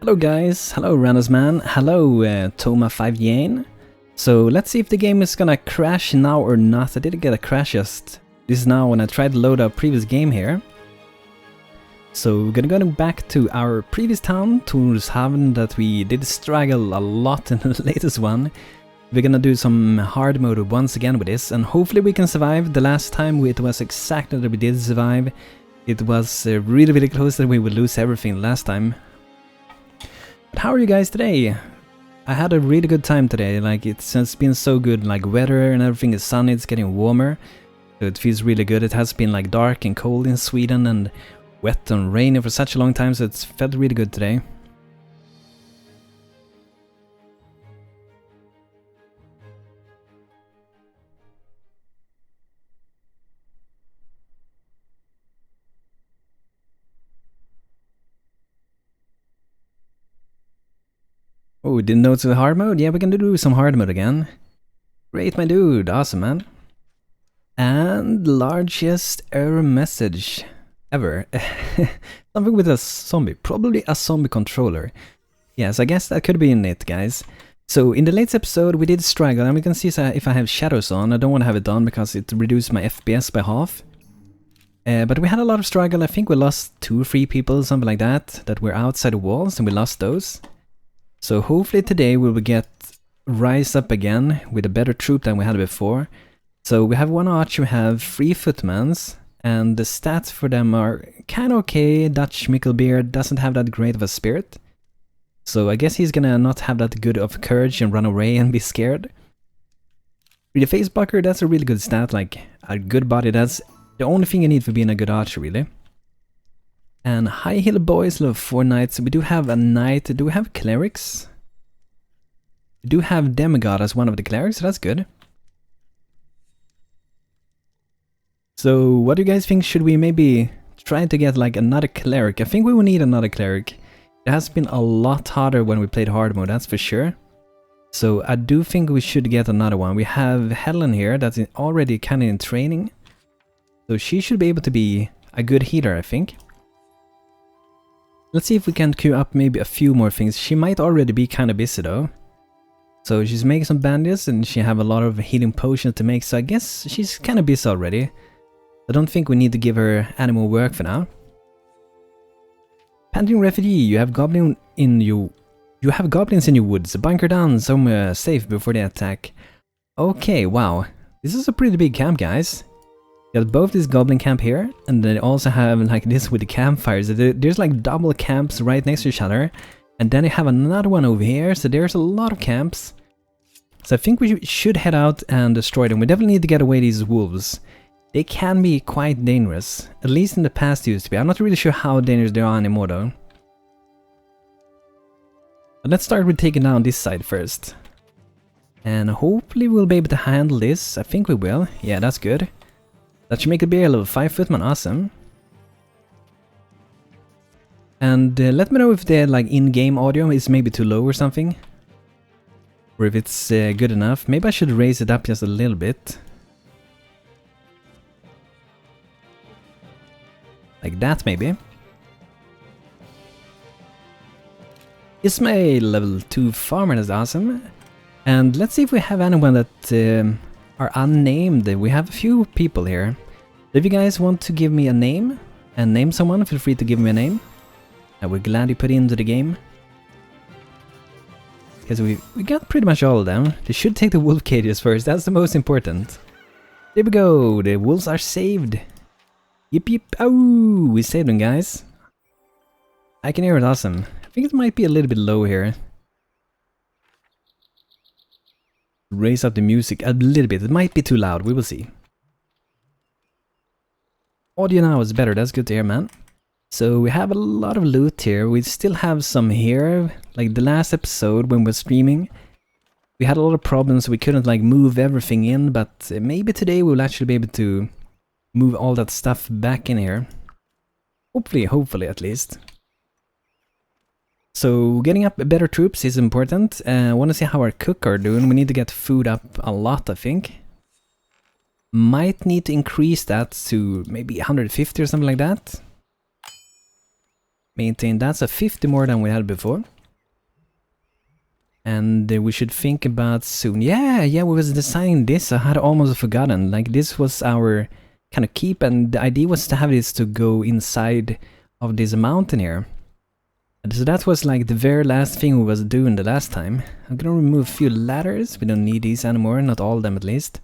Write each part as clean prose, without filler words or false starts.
Hello guys, hello Ranasman, hello Toma5 Yen. So let's see if the game is gonna crash now or not. I didn't get a crash just this now when I tried to load our previous game here. So we're gonna go back to our previous town, Tórshavn, that we did struggle a lot in the latest one. We're gonna do some hard mode once again with this, and hopefully we can survive. The last time it was exactly that we did survive. It was really close that we would lose everything last time. But how are you guys today? I had a really good time today, like it's been so good, like weather and everything is sunny, it's getting warmer. So it feels really good. It has been like dark and cold in Sweden and wet and rainy for such a long time, so it's felt really good today. Oh, didn't know it's a hard mode? Yeah, we can do some hard mode again. Great, my dude. Awesome, man. And largest error message ever. Something with a zombie. Probably a zombie controller. Yes, I guess that could be in it, guys. So, in the latest episode, we did struggle. And we can see if I have shadows on. I don't want to have it on because it reduced my FPS by half. But we had a lot of struggle. I think we lost 2 or 3 people, something like that were outside the walls, and we lost those. So hopefully today we will get rise up again with a better troop than we had before. So we have 1 archer, we have 3 footmans, and the stats for them are kinda okay. Dutch Mikkelbeard doesn't have that great of a spirit. So I guess he's gonna not have that good of courage and run away and be scared. With the facebucker, that's a really good stat, like a good body, that's the only thing you need for being a good archer really. And High Hill Boys, level 4 knights. We do have a knight. Do we have clerics? We do have Demigod as one of the clerics, so that's good. So what do you guys think? Should we maybe try to get like another cleric? I think we will need another cleric. It has been a lot harder when we played hard mode, that's for sure. So I do think we should get another one. We have Helen here that's already kind of in training. So she should be able to be a good healer, I think. Let's see if we can queue up maybe a few more things. She might already be kind of busy though. So she's making some bandages and she have a lot of healing potions to make, so I guess she's kind of busy already. I don't think we need to give her any more work for now. Panting refugee, you have goblins in your woods. Bunker down somewhere safe before they attack. Okay, wow. This is a pretty big camp, guys. You got both this goblin camp here, and they also have like this with the campfires. There's like double camps right next to each other, and then you have another one over here, so there's a lot of camps. So I think we should head out and destroy them. We definitely need to get away these wolves. They can be quite dangerous, at least in the past used to be. I'm not really sure how dangerous they are anymore though. But let's start with taking down this side first. And hopefully we'll be able to handle this. I think we will. Yeah, that's good. That should make it be a level 5 footman, awesome. And let me know if the like in-game audio is maybe too low or something. Or if it's good enough. Maybe I should raise it up just a little bit. Like that maybe. Ismail, level 2 farmer, that's awesome. And let's see if we have anyone that are unnamed. We have a few people here. If you guys want to give me a name and name someone, feel free to give me a name. I will gladly put it into the game. Because we got pretty much all of them. They should take the wolf cages first, that's the most important. There we go, the wolves are saved. Yip yip, oh, we saved them, guys. I can hear it, awesome. I think it might be a little bit low here. Raise up the music a little bit. It might be too loud. We will see. Audio now is better. That's good to hear, man. So we have a lot of loot here. We still have some here. Like the last episode when we were streaming, we had a lot of problems. We couldn't like move everything in, but maybe today we'll actually be able to move all that stuff back in here. Hopefully at least. So getting up better troops is important. I want to see how our cook are doing. We need to get food up a lot, I think. Might need to increase that to maybe 150 or something like that. maintain that, so 50 more than we had before. And we should think about soon. Yeah, we was designing this. I had almost forgotten. Like, this was our kind of keep, and the idea was to have this to go inside of this mountain here. And so that was like the very last thing we was doing the last time. I'm gonna remove a few ladders. We don't need these anymore, not all of them at least.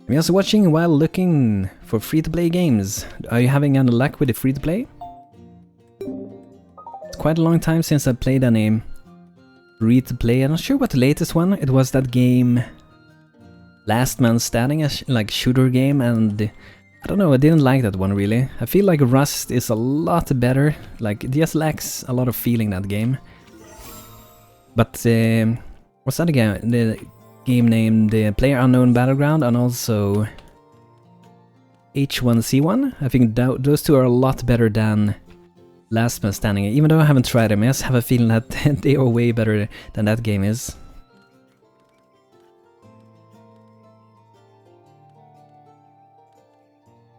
I'm also watching while looking for free-to-play games. Are you having any luck with the free-to-play? It's quite a long time since I played any free-to-play. I'm not sure what the latest one. It was that game Last Man Standing, like shooter game, and I don't know, I didn't like that one really. I feel like Rust is a lot better. Like, it just lacks a lot of feeling, that game. But what's that again? The game named PlayerUnknown Battleground, and also H1Z1. I think those two are a lot better than Last Man Standing. Even though I haven't tried them, I just have a feeling that they are way better than that game is.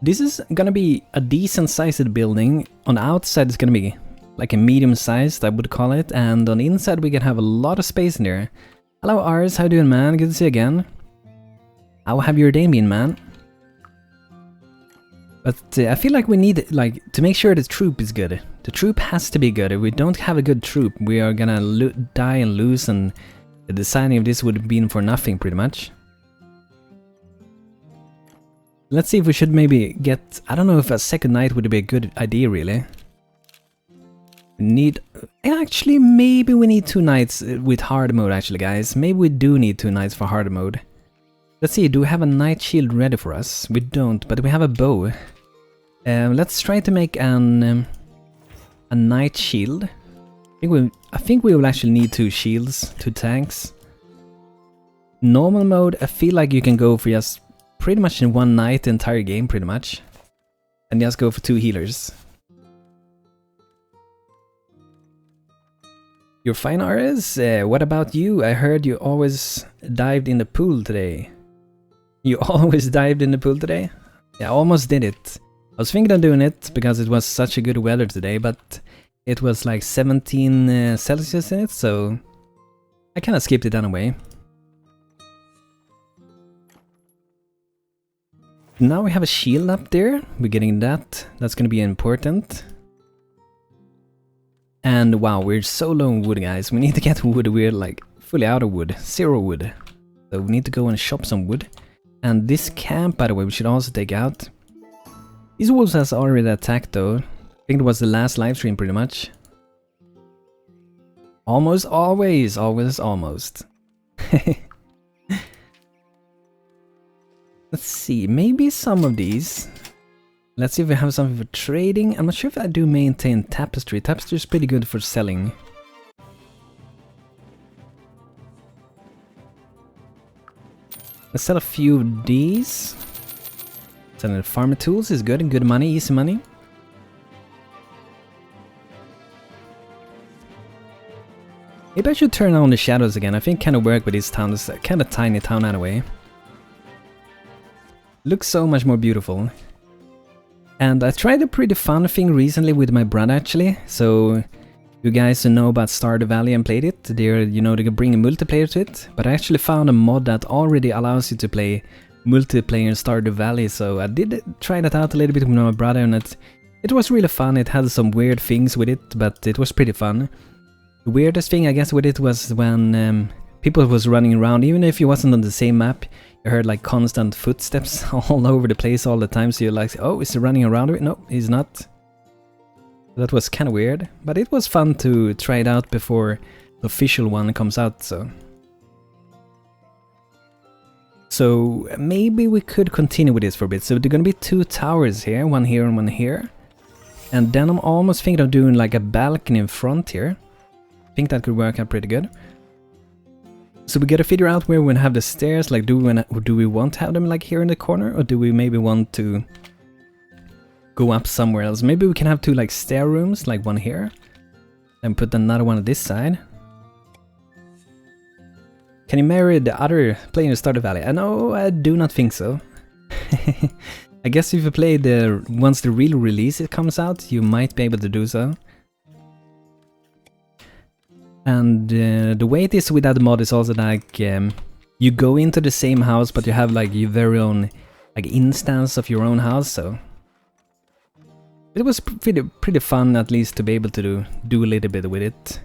This is gonna be a decent sized building. On the outside it's gonna be like a medium sized, I would call it, and on the inside we can have a lot of space in there. Hello Ars, how you doing, man? Good to see you again. How have your day been, man? But I feel like we need, like, to make sure the troop is good. The troop has to be good. If we don't have a good troop, we are gonna die and lose, and the designing of this would have been for nothing pretty much. Let's see if we should maybe get... I don't know if a second night would be a good idea, really. We need... Actually, maybe we need 2 nights with hard mode, actually, guys. Maybe we do need 2 nights for hard mode. Let's see, do we have a night shield ready for us? We don't, but we have a bow. Let's try to make a night shield. I think we will actually need 2 shields, 2 tanks. Normal mode, I feel like you can go for just... pretty much in 1 night, the entire game, pretty much. And just go for 2 healers. You're fine, Ares? What about you? I heard you always dived in the pool today. You always dived in the pool today? Yeah, I almost did it. I was thinking of doing it because it was such a good weather today, but it was like 17 Celsius in it, so I kind of skipped it anyway. Now we have a shield up there. We're getting that. That's gonna be important. And wow, we're so low on wood, guys. We need to get wood. We're like fully out of wood. 0 wood. So we need to go and shop some wood. And this camp, by the way, we should also take out. These wolves has already attacked though. I think it was the last live stream pretty much. Almost always. Always almost. Let's see, maybe some of these. Let's see if we have something for trading. I'm not sure if I do maintain tapestry. Tapestry is pretty good for selling. Let's sell a few of these. Selling farmer tools is good, and good money, easy money. Maybe I should turn on the shadows again. I think kind of work with this town. It's a kind of tiny town anyway. Looks so much more beautiful. And I tried a pretty fun thing recently with my brother actually. So you guys who know about Stardew Valley and played it, they're, you know, they can bring a multiplayer to it. But I actually found a mod that already allows you to play multiplayer in Stardew Valley. So I did try that out a little bit with my brother, and it was really fun. It had some weird things with it, but it was pretty fun. The weirdest thing I guess with it was when people was running around, even if you wasn't on the same map. You heard like constant footsteps all over the place all the time, so you're like, oh, is he running around it? No, he's not. That was kind of weird, but it was fun to try it out before the official one comes out, so. So maybe we could continue with this for a bit. So there are gonna be 2 towers here, one here and one here. And then I'm almost thinking of doing like a balcony in front here. I think that could work out pretty good. So we gotta figure out where we're gonna have the stairs. Like, do we want to have them like here in the corner, or do we maybe want to go up somewhere else? Maybe we can have 2 like stair rooms, like one here, and put another one on this side. Can you marry the other player in Stardew Valley? No, I do not think so. I guess if you play once the real release it comes out, you might be able to do so. And the way it is with that mod is also like you go into the same house, but you have like your very own like instance of your own house. So it was pretty fun, at least to be able to do a little bit with it.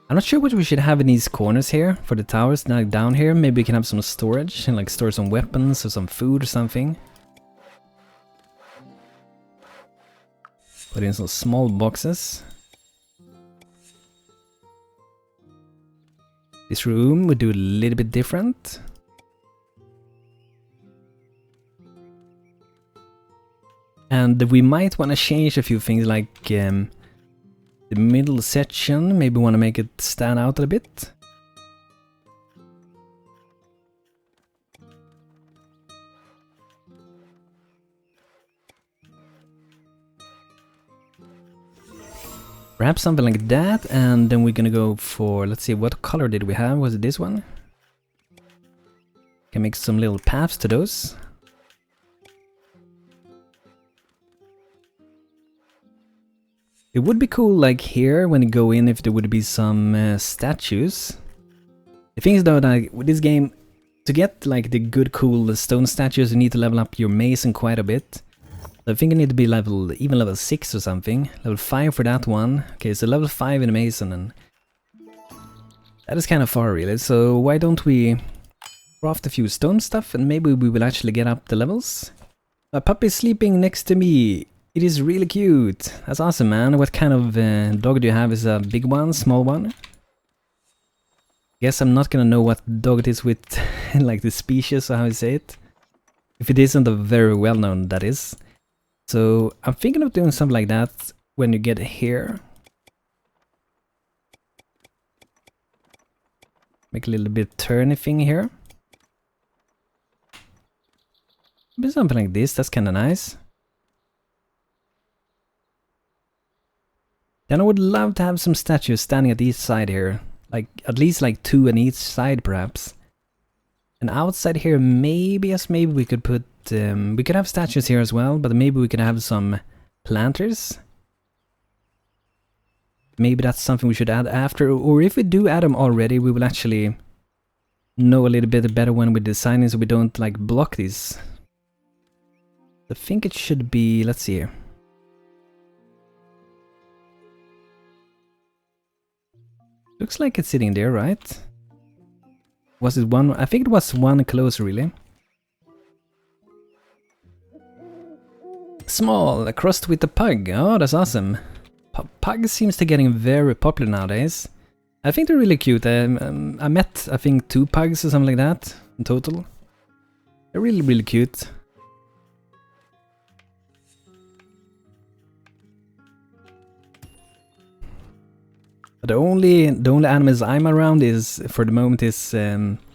I'm not sure what we should have in these corners here for the towers. Now down here, maybe we can have some storage and like store some weapons or some food or something. Put in some small boxes. This room we do a little bit different. And we might want to change a few things, like the middle section, maybe want to make it stand out a bit. Perhaps something like that, and then we're gonna go for, let's see, what color did we have? Was it this one? Can make some little paths to those. It would be cool, like here, when you go in, if there would be some statues. The thing is though, that with this game, to get like the good cool stone statues, you need to level up your mason quite a bit. So I think I need to be even level 6 or something. Level 5 for that one. Okay, so level 5 in the mason, and that is kind of far really. So why don't we craft a few stone stuff, and maybe we will actually get up the levels. A puppy is sleeping next to me. It is really cute. That's awesome, man. What kind of dog do you have? Is a big one, small one? Guess I'm not gonna know what dog it is with like the species or how you say it. If it isn't a very well known, that is. So I'm thinking of doing something like that when you get here. Make a little bit turny thing here. Maybe something like this, that's kinda nice. Then I would love to have some statues standing at each side here. Like, at least like 2 on each side perhaps. And outside here, maybe, yes, maybe we could put, we could have statues here as well, but maybe we could have some planters. Maybe that's something we should add after, or if we do add them already, we will actually know a little bit better when we're designing so we don't like block these. I think it should be, let's see here. Looks like it's sitting there, right? Was it one? I think it was one closer, really. Small, crossed with a pug. Oh, that's awesome. Pug seems to getting very popular nowadays. I think they're really cute. I met, I think, 2 pugs or something like that in total. They're really, really cute. The only animals I'm around is, for the moment, is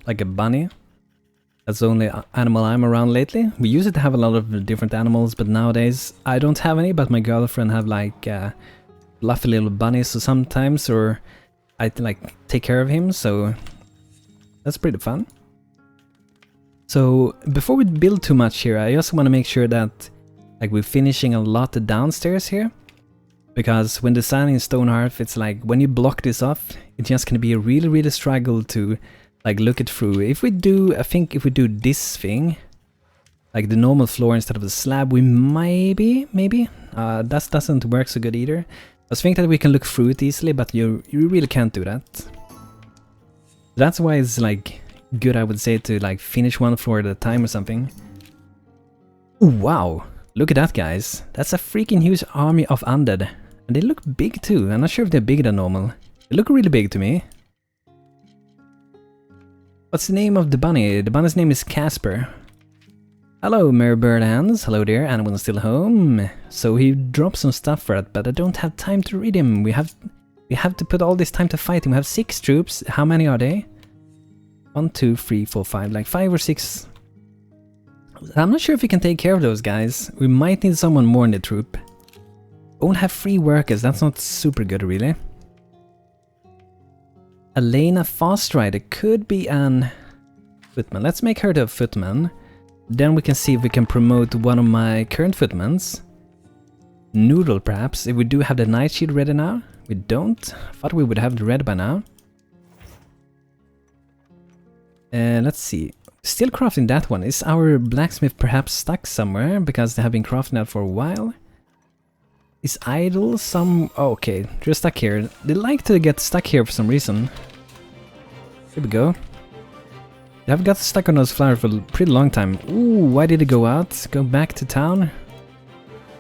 like a bunny. That's the only animal I'm around lately. We used to have a lot of different animals, but nowadays I don't have any, but my girlfriend have like fluffy little bunnies so sometimes, or I like take care of him, so that's pretty fun. So before we build too much here, I also want to make sure that like we're finishing a lot downstairs here. Because when designing Stonehearth, it's like when you block this off, it's just gonna be a really, really struggle to like look it through. If we do, I think if we do this thing, like the normal floor instead of the slab, we maybe, that doesn't work so good either. I was thinking that we can look through it easily, but you really can't do that. That's why it's like good, I would say, to like finish one floor at a time or something. Ooh, wow, look at that, guys. That's a freaking huge army of undead. And they look big too. I'm not sure if they're bigger than normal. They look really big to me. What's the name of the bunny? The bunny's name is Casper. Hello, Mary Bird Hands. Hello there, anyone's still home? So he dropped some stuff for it, but I don't have time to read him. We have to put all this time to fight him. We have 6 troops. How many are they? 1, 2, 3, 4, 5. Like 5 or 6. I'm not sure if we can take care of those guys. We might need someone more in the troop. Only have 3 workers, that's not super good really. Elena Fastrider could be an footman. Let's make her the footman. Then we can see if we can promote one of my current footmans. Noodle, perhaps. If we do have the night shield ready now. We don't. Thought we would have it ready by now. Let's see. Still crafting that one. Is our blacksmith perhaps stuck somewhere? Because they have been crafting that for a while. Is idle some... Oh, okay, they're stuck here. They like to get stuck here for some reason. Here we go. They have got stuck on those flowers for a pretty long time. Ooh, why did they go out? Go back to town?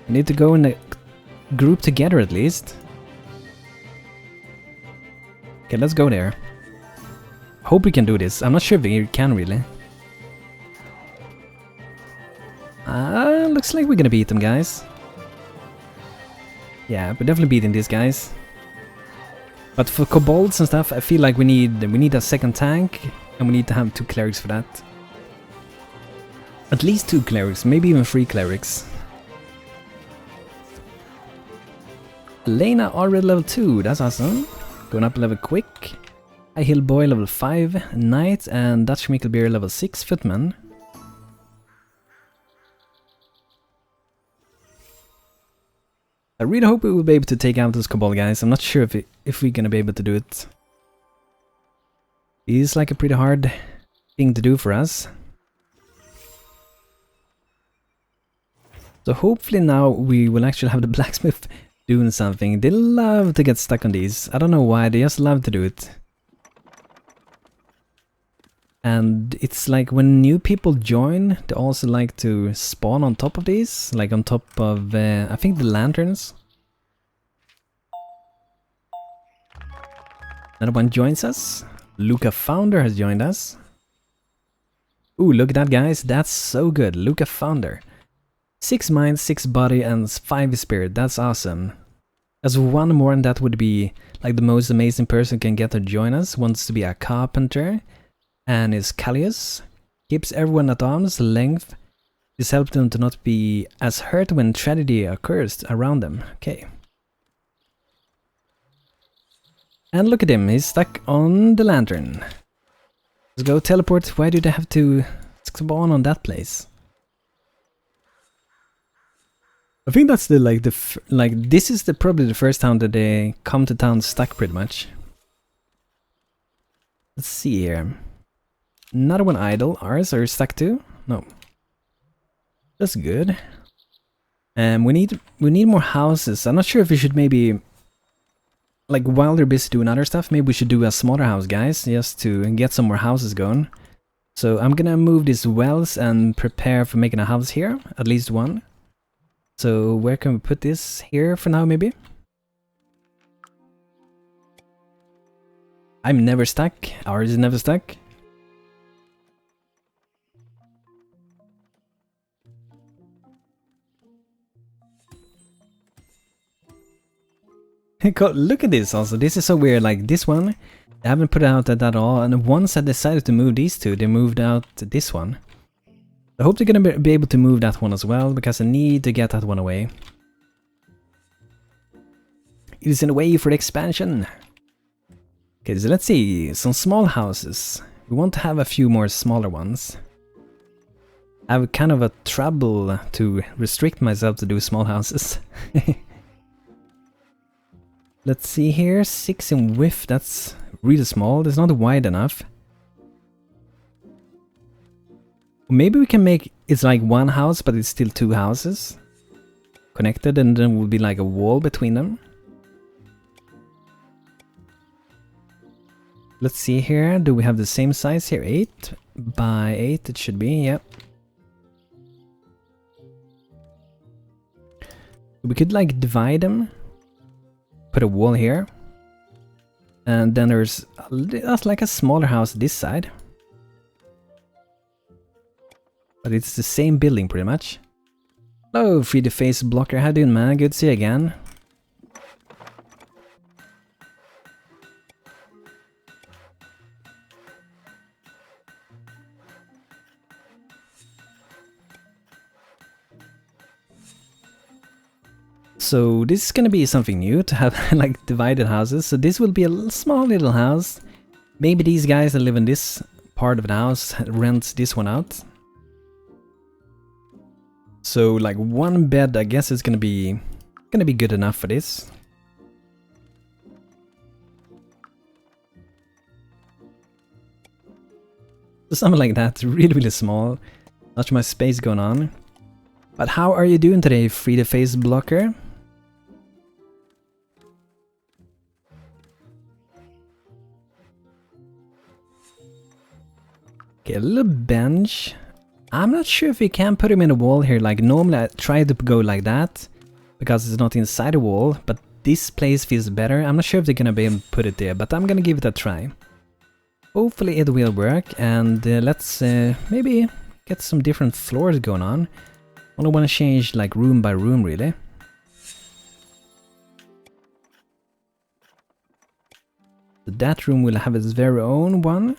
We need to go in a group together at least. Okay, let's go there. Hope we can do this. I'm not sure if we can really. Looks like we're gonna beat them, guys. Yeah, we're definitely beating these guys. But for kobolds and stuff, I feel like we need a second tank, and we need to have 2 clerics for that. At least 2 clerics, maybe even 3 clerics. Lena already level 2, that's awesome. Going up a level quick. High Hill Boy level 5, Knight, and Dutch Mickelbeer level 6 Footman. I really hope we will be able to take out those kobold guys. I'm not sure if we're gonna be able to do it. It is like a pretty hard thing to do for us. So hopefully now we will actually have the blacksmith doing something. They love to get stuck on these. I don't know why, they just love to do it. And it's like when new people join, they also like to spawn on top of these, like on top of, I think the lanterns. Another one joins us. Luca Founder has joined us. Ooh, look at that, guys, that's so good. Luca Founder. 6 mind, 6 body, and 5 spirit, that's awesome. As one more and that would be like the most amazing person can get to join us. Wants to be a carpenter. And is Callius. Keeps everyone at arm's length. This helps them to not be as hurt when tragedy occurs around them. Okay. And look at him, he's stuck on the lantern. Let's go teleport. Why do they have to spawn on that place? I think that's the this is probably the first time that they come to town stuck pretty much. Let's see here. Another one idle. Ours are stuck too? No. That's good. And we need more houses. I'm not sure if we should maybe, like while they're busy doing other stuff, maybe we should do a smaller house, guys, just to get some more houses going. So I'm gonna move these wells and prepare for making a house here, at least one. So where can we put this? Here for now, maybe? I'm never stuck. Ours is never stuck. Look at this also, this is so weird, like this one, I haven't put out at all, and once I decided to move these two, they moved out this one. I hope they're gonna be able to move that one as well, because I need to get that one away. It is in the way for the expansion. Okay, so let's see, some small houses. We want to have a few more smaller ones. I have kind of a trouble to restrict myself to do small houses. Let's see here, 6 in width, that's really small, it's not wide enough. Maybe we can make it's like one house, but it's still 2 houses connected, and then will be like a wall between them. Let's see here, do we have the same size here? 8 by 8 it should be, yep. We could like divide them. Put a wall here, and then there's like a smaller house this side, but it's the same building pretty much. Hello, 3D Face Blocker, how you doing, man? Good to see you again. So this is gonna be something new to have like divided houses. So this will be a small little house. Maybe these guys that live in this part of the house rent this one out. So like one bed, I guess is gonna be good enough for this. So something like that, really small. Not much space going on. But how are you doing today, Free the Face Blocker? Okay, a little bench. I'm not sure if we can put him in a wall here. Like normally I try to go like that because it's not inside a wall, but this place feels better. I'm not sure if they're gonna be able to put it there, but I'm gonna give it a try. Hopefully it will work, and let's maybe get some different floors going on. Only want to change like room by room really. So that room will have its very own one.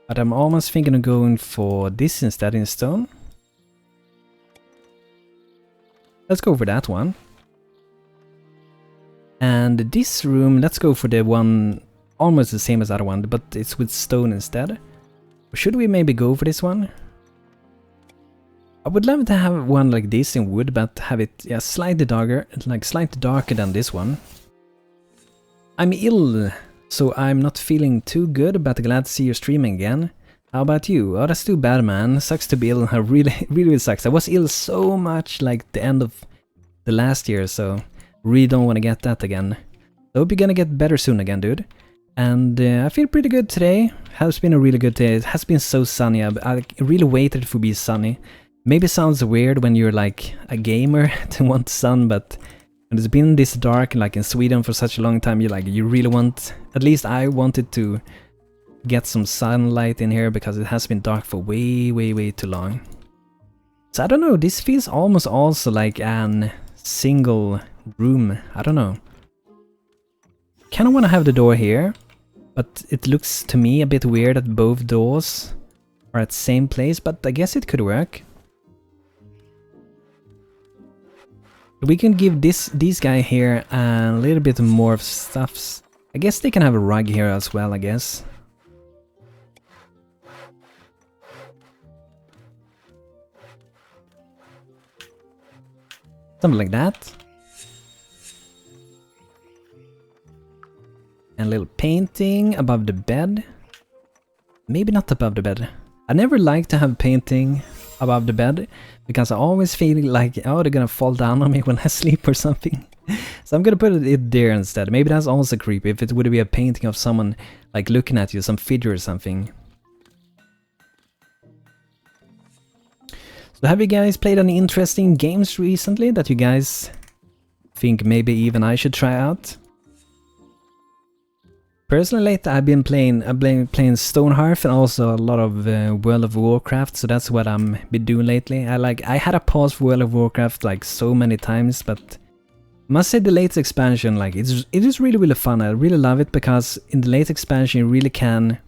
But I'm almost thinking of going for this instead in stone. Let's go for that one. And this room, let's go for the one almost the same as the other one, but it's with stone instead. Should we maybe go for this one? I would love to have one like this in wood, but have it slightly darker than this one. I'm ill, so I'm not feeling too good, but glad to see you streaming again. How about you? Oh, that's too bad, man. Sucks to be ill. really sucks. I was ill so much like the end of the last year, so really don't want to get that again. I hope you're gonna get better soon again, dude. And I feel pretty good today. Has been a really good day. It has been so sunny. I really waited for it to be sunny. Maybe it sounds weird when you're like a gamer to want sun, but when it's been this dark like in Sweden for such a long time, you really want, at least I wanted to get some sunlight in here because it has been dark for way too long. So I don't know, this feels almost also like an single room. I don't know. Kind of want to have the door here, but it looks to me a bit weird that both doors are at the same place, but I guess it could work. We can give these guy here a little bit more of stuffs. I guess they can have a rug here as well, I guess. Something like that. And a little painting above the bed. Maybe not above the bed. I never like to have painting above the bed because I always feel like, oh, they're gonna fall down on me when I sleep or something. So I'm gonna put it there instead. Maybe that's also creepy if it would be a painting of someone like looking at you, some figure or something. So have you guys played any interesting games recently that you guys think maybe even I should try out? Personally, lately I've been playing Stonehearth and also a lot of World of Warcraft, so that's what I'm been doing lately. I had a pause for World of Warcraft like so many times, but I must say the latest expansion, like it is really fun. I really love it because in the latest expansion you really can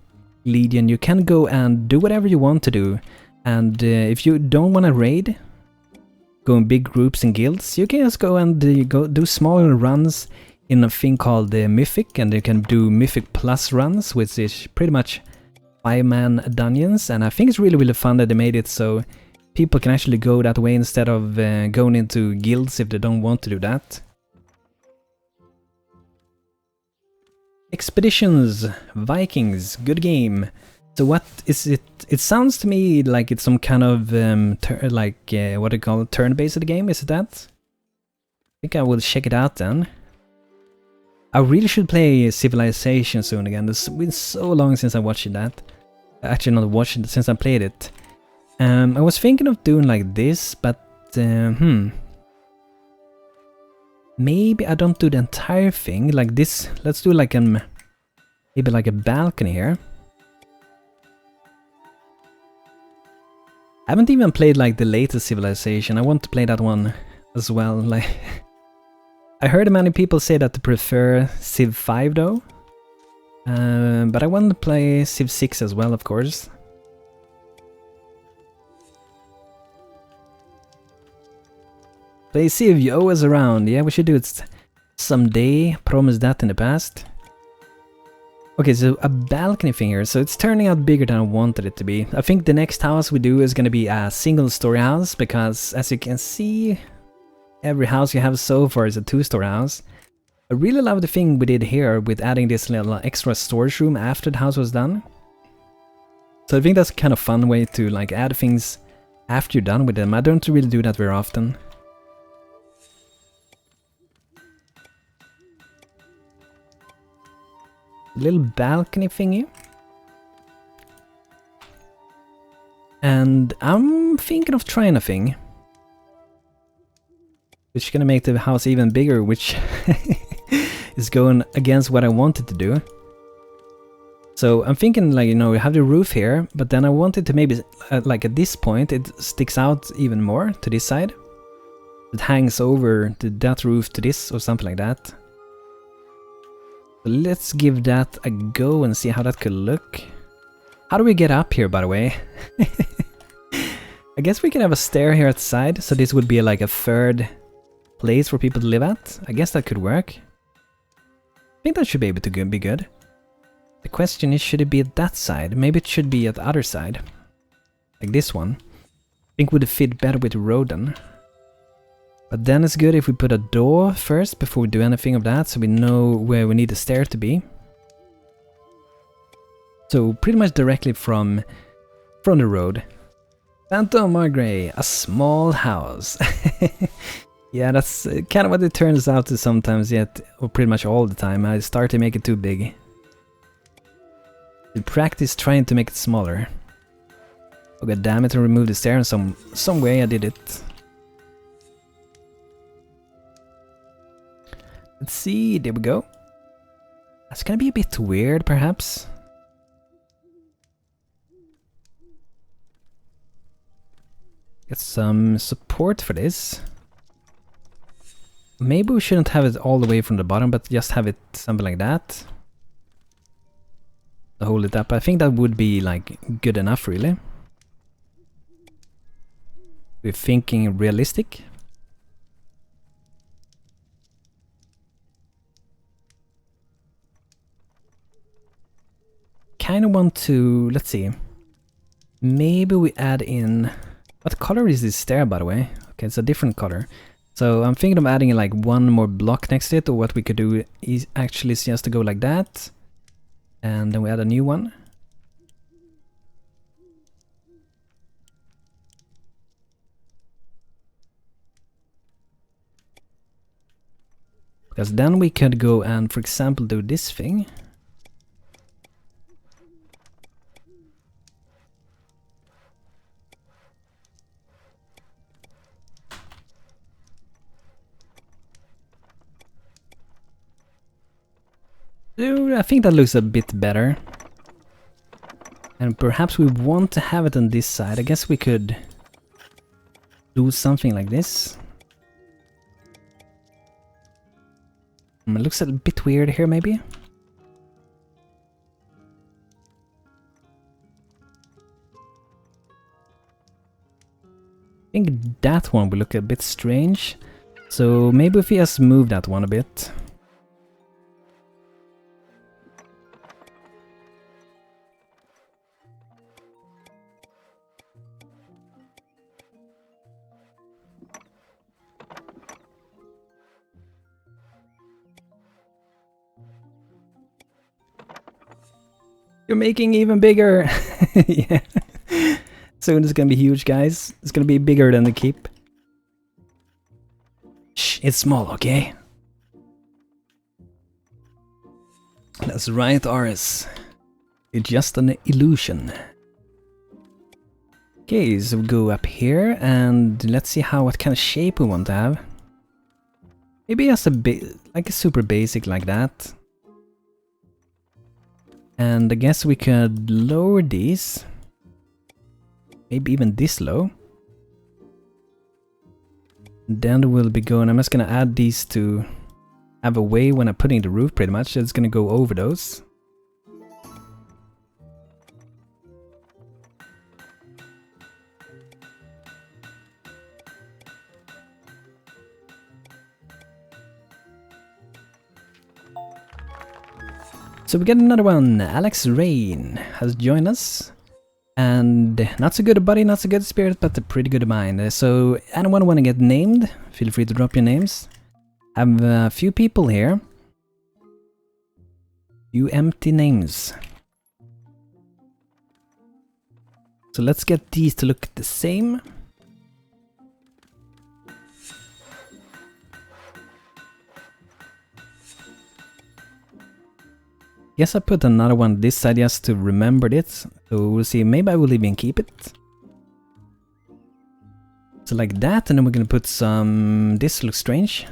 lead and you can go and do whatever you want to do. And if you don't want to raid, go in big groups and guilds, you can just go and go do smaller runs in a thing called the Mythic, and you can do Mythic Plus runs, which is pretty much 5-man dungeons, and I think it's really fun that they made it so people can actually go that way instead of going into guilds if they don't want to do that. Expeditions, Vikings, good game. So what is it? It sounds to me like it's some kind of what do you call it, turn-based game, is it that? I think I will check it out then. I really should play Civilization soon again. It's been so long since I watched that. Actually not watched it, since I played it. I was thinking of doing like this, but maybe I don't do the entire thing like this. Let's do like maybe like a balcony here. I haven't even played like the latest Civilization. I want to play that one as well. Like I heard many people say that they prefer Civ 5 though, but I want to play Civ 6 as well, of course. Play Civ, you owe us around. Yeah, we should do it someday. Promised that in the past. Okay, so a balcony thing here. So it's turning out bigger than I wanted it to be. I think the next house we do is going to be a single story house because as you can see, every house you have so far is a 2-story house. I really love the thing we did here with adding this little extra storage room after the house was done. So I think that's a kind of fun way to like add things after you're done with them. I don't really do that very often. Little balcony thingy. And I'm thinking of trying a thing. Which is gonna make the house even bigger, which is going against what I wanted to do. So I'm thinking like, you know, we have the roof here, but then I wanted to maybe, like at this point, it sticks out even more to this side. It hangs over that roof to this or something like that. So let's give that a go and see how that could look. How do we get up here, by the way? I guess we can have a stair here at the side, so this would be like a third place for people to live at. I guess that could work. I think that should be able to be good. The question is, should it be at that side? Maybe it should be at the other side. Like this one. I think would fit better with the road then. But then it's good if we put a door first before we do anything of that, so we know where we need the stair to be. So pretty much directly from the road. Phantom Margrave, a small house. Yeah, that's kind of what it turns out to sometimes, yet, or pretty much all the time. I start to make it too big. In practice, trying to make it smaller. Oh god damn it, I removed the stair in some way I did it. Let's see, there we go. That's gonna be a bit weird, perhaps. Get some support for this. Maybe we shouldn't have it all the way from the bottom, but just have it something like that. To hold it up. I think that would be like good enough, really. We're thinking realistic. Kind of want to, let's see. Maybe we add in, what color is this stair, by the way? Okay, it's a different color. So I'm thinking of adding like one more block next to it, or what we could do is actually just to go like that. And then we add a new one. Because then we could go and, for example, do this thing. Dude, I think that looks a bit better. And perhaps we want to have it on this side. I guess we could do something like this. It looks a bit weird here, maybe. I think that one will look a bit strange. So maybe if we just move that one a bit. You're making even bigger! Yeah. Soon it's gonna be huge, guys. It's gonna be bigger than the keep. Shh, it's small, okay? That's right, Aris. It's just an illusion. Okay, so we go up here and let's see what kind of shape we want to have. Maybe just like a super basic like that. And I guess we could lower these. Maybe even this low. Then we'll be going, I'm just gonna add these to have a way when I'm putting the roof pretty much. It's gonna go over those. So we got another one. Alex Rain has joined us. And not so good a body, not so good a spirit, but a pretty good mind. So anyone want to get named, feel free to drop your names. Have a few people here. Few empty names. So let's get these to look the same. Guess I put another one this side just to remember it. So we'll see, maybe I will even keep it. So like that, and then we're gonna put some... This looks strange.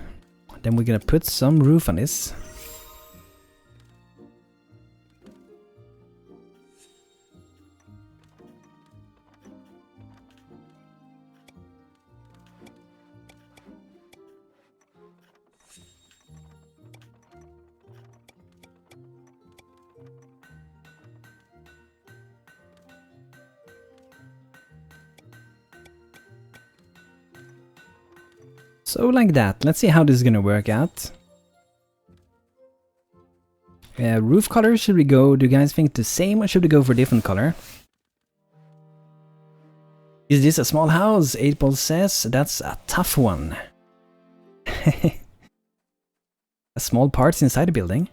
Then we're gonna put some roof on this. So like that, let's see how this is gonna work out. Roof color, should we go, do you guys think the same or should we go for a different color? Is this a small house? 8ball says, that's a tough one. Small parts inside the building.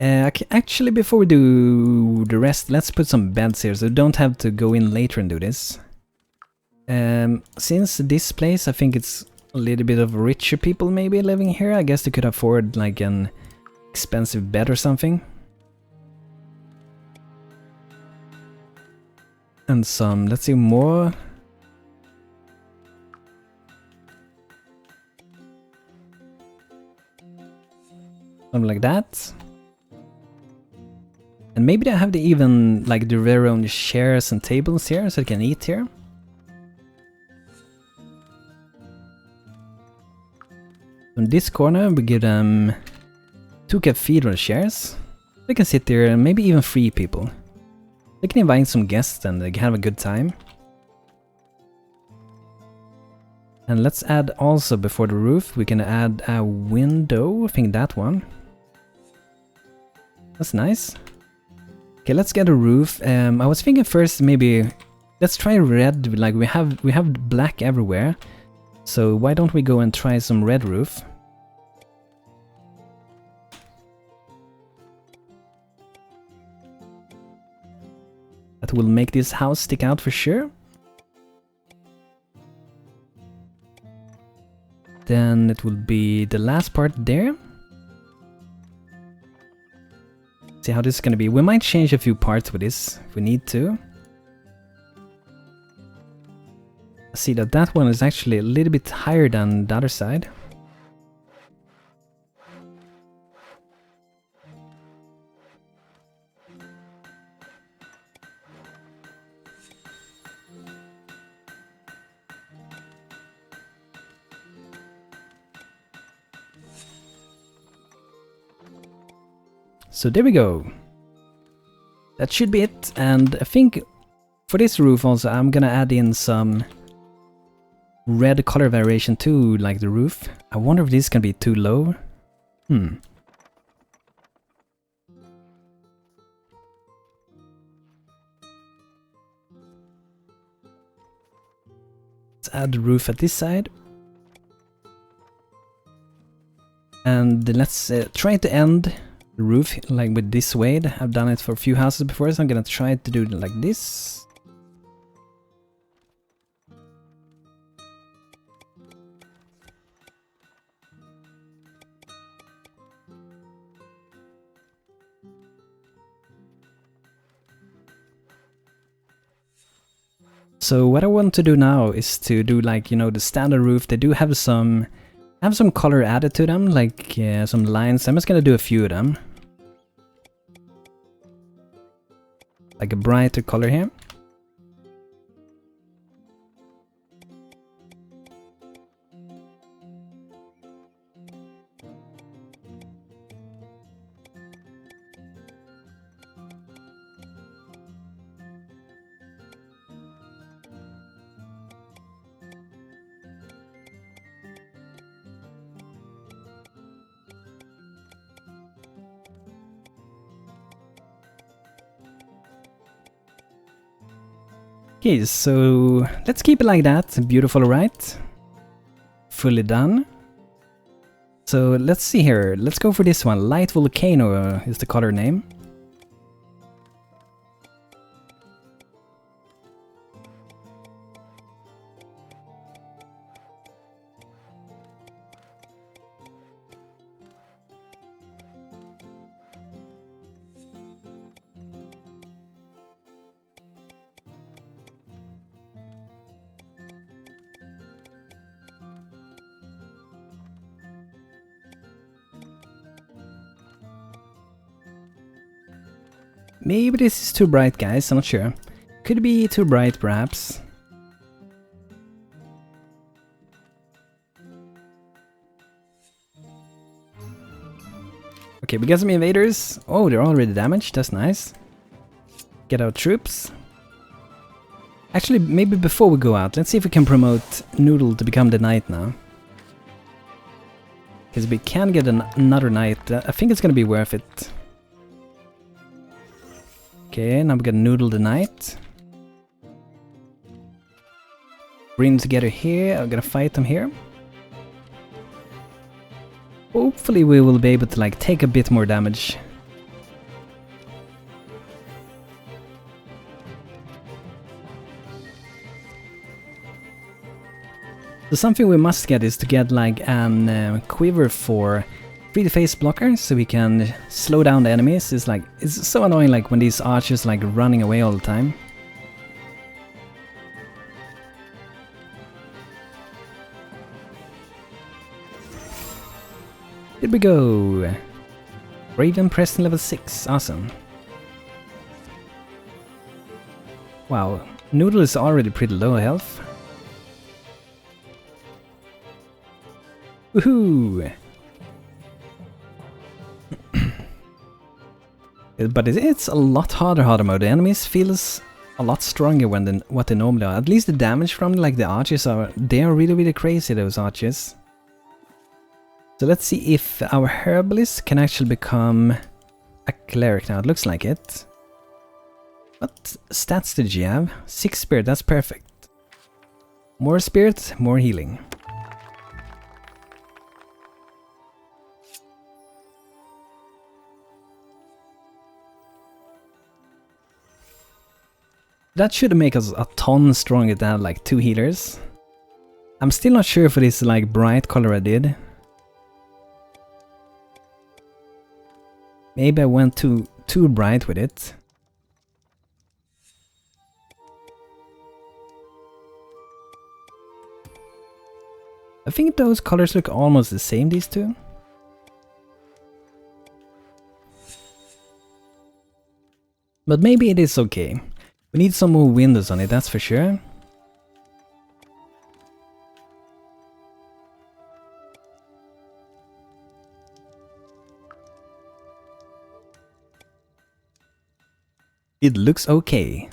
Actually, before we do the rest, let's put some beds here so we don't have to go in later and do this. Since this place, I think it's a little bit of richer people maybe living here. I guess they could afford like an expensive bed or something. And some, let's see, more. Something like that. And maybe they have the even like their own chairs and tables here so they can eat here. In this corner we give them 2 cathedral chairs. They can sit there and maybe even 3 people. They can invite some guests and they can have a good time. And let's add also before the roof, we can add a window, I think that one. That's nice. Okay, let's get a roof. I was thinking first maybe let's try red, like we have black everywhere. So why don't we go and try some red roof? That will make this house stick out for sure. Then it will be the last part there. See how this is gonna be. We might change a few parts with this if we need to. I see that that one is actually a little bit higher than the other side. So there we go. That should be it, and I think for this roof also I'm gonna add in some red color variation too, like the roof. I wonder if this can be too low. Let's add the roof at this side. And let's try to end the roof like with this way. I've done it for a few houses before, so I'm gonna try to do it like this. So what I want to do now is to do like, you know, the standard roof. They do have some color added to them, like some lines. I'm just gonna do a few of them. Like a brighter color here. Okay, so let's keep it like that. Beautiful, right? Fully done. So let's see here. Let's go for this one. Light Volcano is the color name. Maybe this is too bright, guys, I'm not sure. Could be too bright, perhaps. Okay, we got some invaders. Oh, they're already damaged, that's nice. Get our troops. Actually, maybe before we go out, let's see if we can promote Noodle to become the knight now. Because we can get another knight, I think it's gonna be worth it. Okay, now we got Noodle the Knight. Bring them together here, I'm gonna fight them here. Hopefully we will be able to like take a bit more damage. So something we must get is to get like an quiver for 3D face blocker, so we can slow down the enemies. It's so annoying like when these archers like running away all the time. Here we go. Raven Preston level 6, awesome. Wow, Noodle is already pretty low health. Woohoo! But it's a lot harder mode. The enemies feels a lot stronger than what they normally are. At least the damage from like the archers they are really crazy, those archers. So let's see if our herbalist can actually become a cleric now. It looks like it. What stats did you have? 6 spirit, that's perfect. More spirit, more healing. That should make us a ton stronger to have like 2 healers. I'm still not sure for this like bright color I did. Maybe I went too bright with it. I think those colors look almost the same, these two. But maybe it is okay. We need some more windows on it, that's for sure. It looks okay.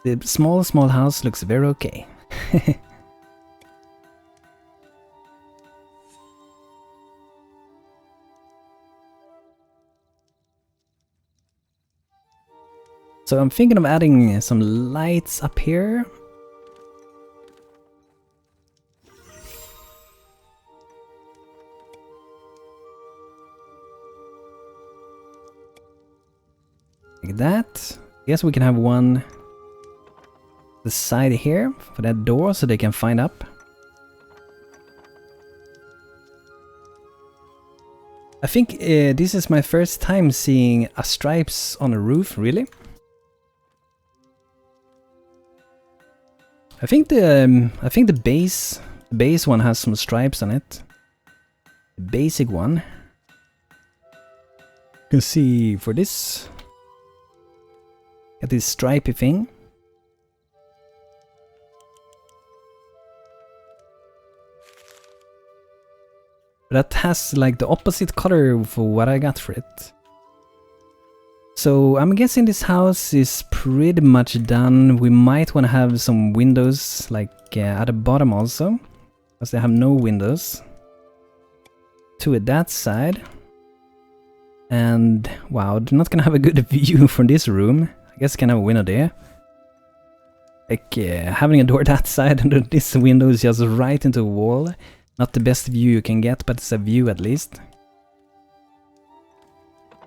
The small house looks very okay. So I'm thinking of adding some lights up here. Like that. I guess we can have one the side here for that door so they can find up. I think this is my first time seeing a stripes on a roof, really. I think the base one has some stripes on it. The basic one. You can see for this. Got this stripy thing. That has like the opposite color for what I got for it. So I'm guessing this house is pretty much done. We might want to have some windows like at the bottom also, because they have no windows. 2 at that side. And wow, they're not gonna have a good view from this room. I guess I can have a window there. Like having a door that side and this window is just right into a wall. Not the best view you can get, but it's a view at least.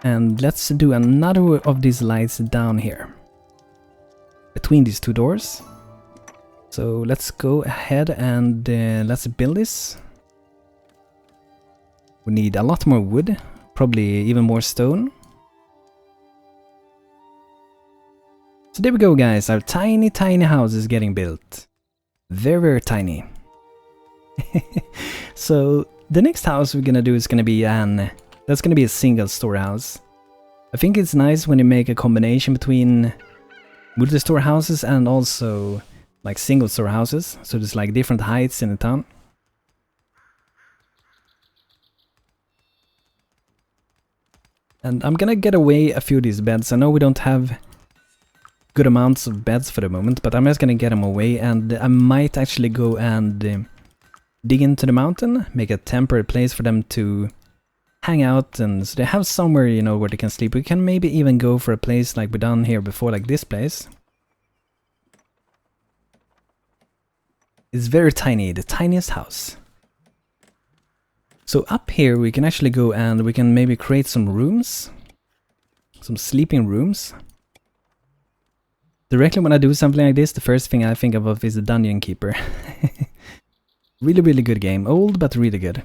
And let's do another of these lights down here. Between these two doors. So let's go ahead and let's build this. We need a lot more wood, probably even more stone. So there we go, guys, our tiny house is getting built. Very, very tiny. So the next house we're gonna do is gonna be that's gonna be a single storehouse. I think it's nice when you make a combination between multi-store houses and also like single store houses, so there's like different heights in the town. And I'm gonna get away a few of these beds. I know we don't have good amounts of beds for the moment, but I'm just gonna get them away, and I might actually go and dig into the mountain, make a temporary place for them to hang out, and so they have somewhere, you know, where they can sleep. We can maybe even go for a place like we've done here before, like this place. It's very tiny, the tiniest house. So up here we can actually go and we can maybe create some rooms. Some sleeping rooms. Directly when I do something like this, the first thing I think of is the Dungeon Keeper. Really, really good game. Old, but really good.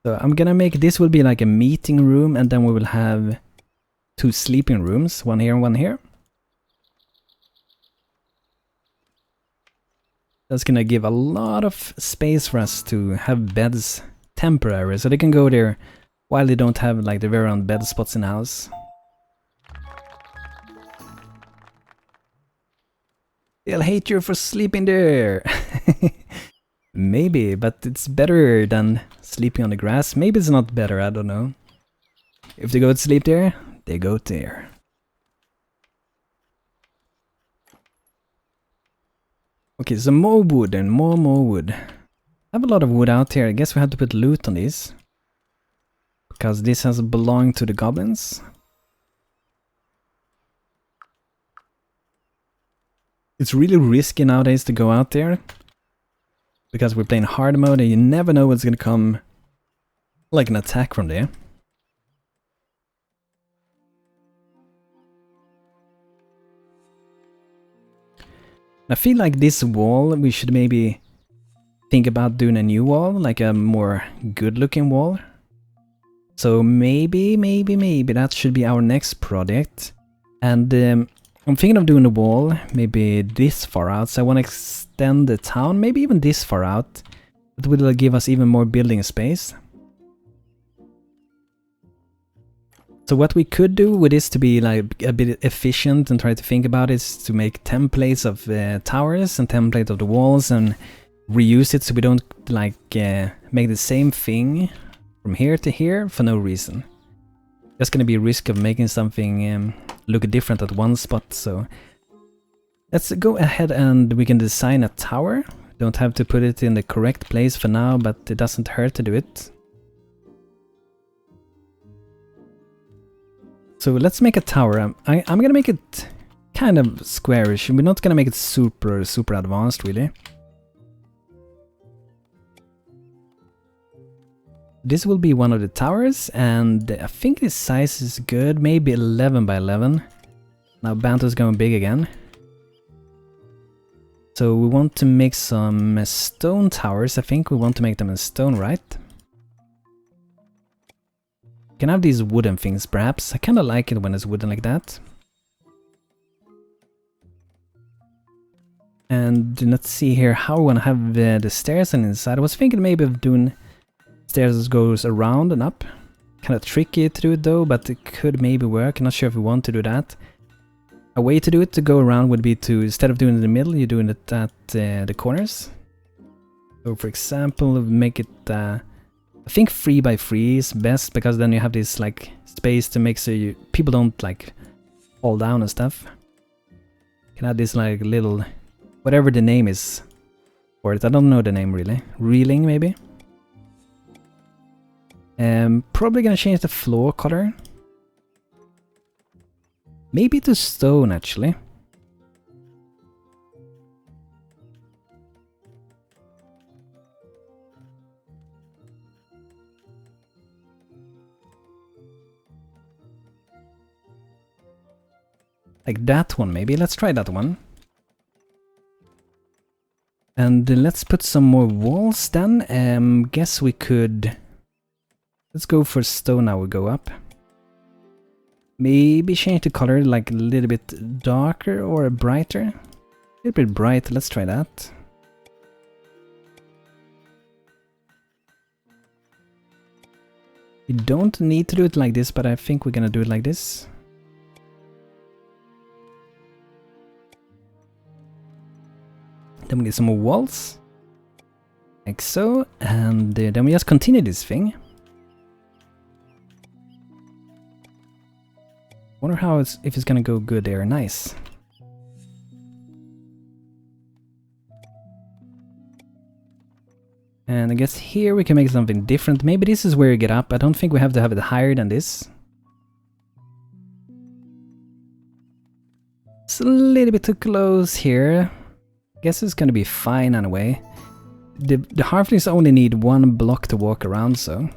So I'm gonna make this will be like a meeting room, and then we will have two sleeping rooms, one here and one here. That's gonna give a lot of space for us to have beds temporary, so they can go there while they don't have like their very own bed spots in the house. They'll hate you for sleeping there. Maybe, but it's better than sleeping on the grass. Maybe it's not better, I don't know. If they go to sleep there, they go there. Okay, so more wood and more wood. I have a lot of wood out here. I guess we have to put loot on these. Because this has belonged to the goblins. It's really risky nowadays to go out there. Because we're playing hard mode and you never know what's gonna come. Like an attack from there. I feel like this wall, we should maybe think about doing a new wall, like a more good looking wall. So maybe that should be our next project. And I'm thinking of doing a wall, maybe this far out, so I want to extend the town, maybe even this far out. That will give us even more building space. So what we could do with this to be like a bit efficient and try to think about is to make templates of towers and templates of the walls and reuse it so we don't like make the same thing from here to here for no reason. There's gonna be a risk of making something look different at one spot, so let's go ahead and we can design a tower. Don't have to put it in the correct place for now, but it doesn't hurt to do it. So let's make a tower. I'm gonna make it kind of squarish. We're not gonna make it super advanced, really. This will be one of the towers, and I think this size is good. Maybe 11 by 11. Now Banto's going big again. So we want to make some stone towers. I think we want to make them in stone, right? Can have these wooden things, perhaps. I kind of like it when it's wooden like that. And let's see here how we want to have the stairs on the inside. I was thinking maybe of doing stairs that goes around and up. Kind of tricky to do it though, but it could maybe work. I'm not sure if we want to do that. A way to do it to go around would be to, instead of doing it in the middle, you're doing it at the corners. So for example, make it I think 3 by 3 is best, because then you have this like space to make so people don't like fall down and stuff. You can have this like little, whatever the name is for it. I don't know the name really. Reeling maybe. Probably gonna change the floor color. Maybe to stone actually. Like that one maybe. Let's try that one. And let's put some more walls then. Guess we could... Let's go for stone now, we go up. Maybe change the color like a little bit darker or brighter. A little bit bright, let's try that. You don't need to do it like this, but I think we're gonna do it like this. Then we need some more walls. Like so, and then we just continue this thing. Wonder how if it's gonna go good there. Nice. And I guess here we can make something different. Maybe this is where you get up. I don't think we have to have it higher than this. It's a little bit too close here. Guess it's gonna be fine anyway. The halflings only need one block to walk around, so...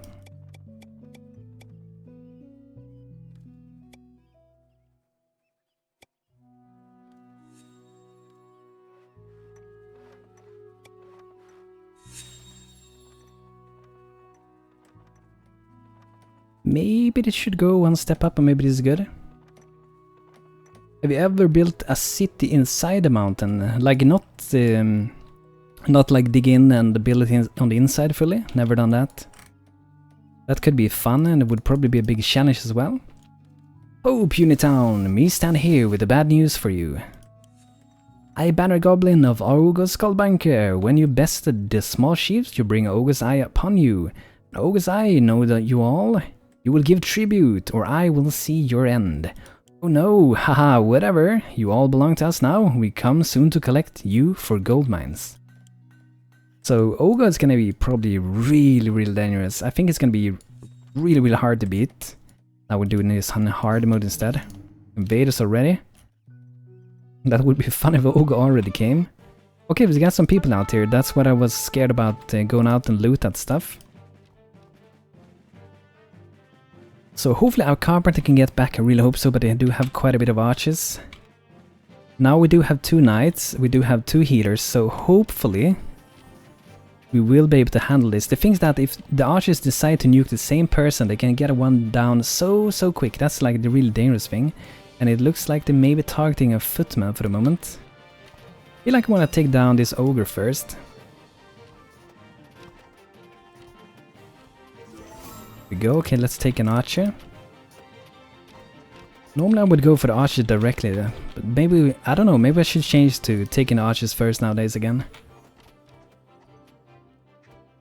Maybe this should go one step up and maybe this is good. Have you ever built a city inside the mountain? Like not like dig in and build it on the inside fully? Never done that. That could be fun and it would probably be a big challenge as well. Oh, puny town, me stand here with the bad news for you. I banner goblin of Ogre's Skullbanker. When you bested the small chiefs, you bring Ogre's Eye upon you. Ogre's Eye know that you all. You will give tribute, or I will see your end. Oh no, haha, whatever. You all belong to us now. We come soon to collect you for gold mines. So Ogre is gonna be probably really dangerous. I think it's gonna be really hard to beat. Now we're doing this on hard mode instead. Invaders already. That would be fun if Ogre already came. Okay, we got some people out here. That's what I was scared about, going out and loot that stuff. So hopefully our carpenter can get back, I really hope so, but they do have quite a bit of archers. Now we do have 2 knights, we do have 2 healers, so hopefully we will be able to handle this. The thing is that if the archers decide to nuke the same person, they can get one down so quick. That's like the really dangerous thing. And it looks like they may be targeting a footman for the moment. I feel like I want to take down this ogre first. We go. Okay, let's take an archer. Normally I would go for the archer directly, but maybe, I don't know, maybe I should change to taking the archers first nowadays again.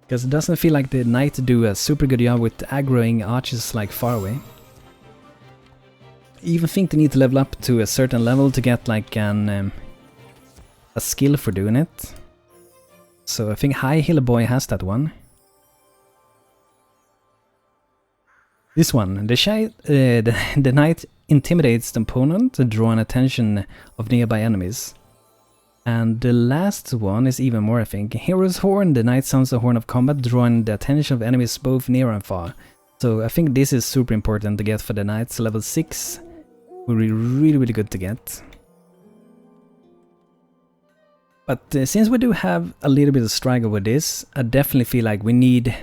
Because it doesn't feel like the knight do a super good job with aggroing archers like far away. I even think they need to level up to a certain level to get like a skill for doing it. So I think High Hill Boy has that one. This one, the knight intimidates the opponent to draw an attention of nearby enemies. And the last one is even more, I think. Hero's Horn, the knight sounds the horn of combat, drawing the attention of enemies both near and far. So I think this is super important to get for the knights. Level 6 will be really good to get. But since we do have a little bit of struggle with this, I definitely feel like we need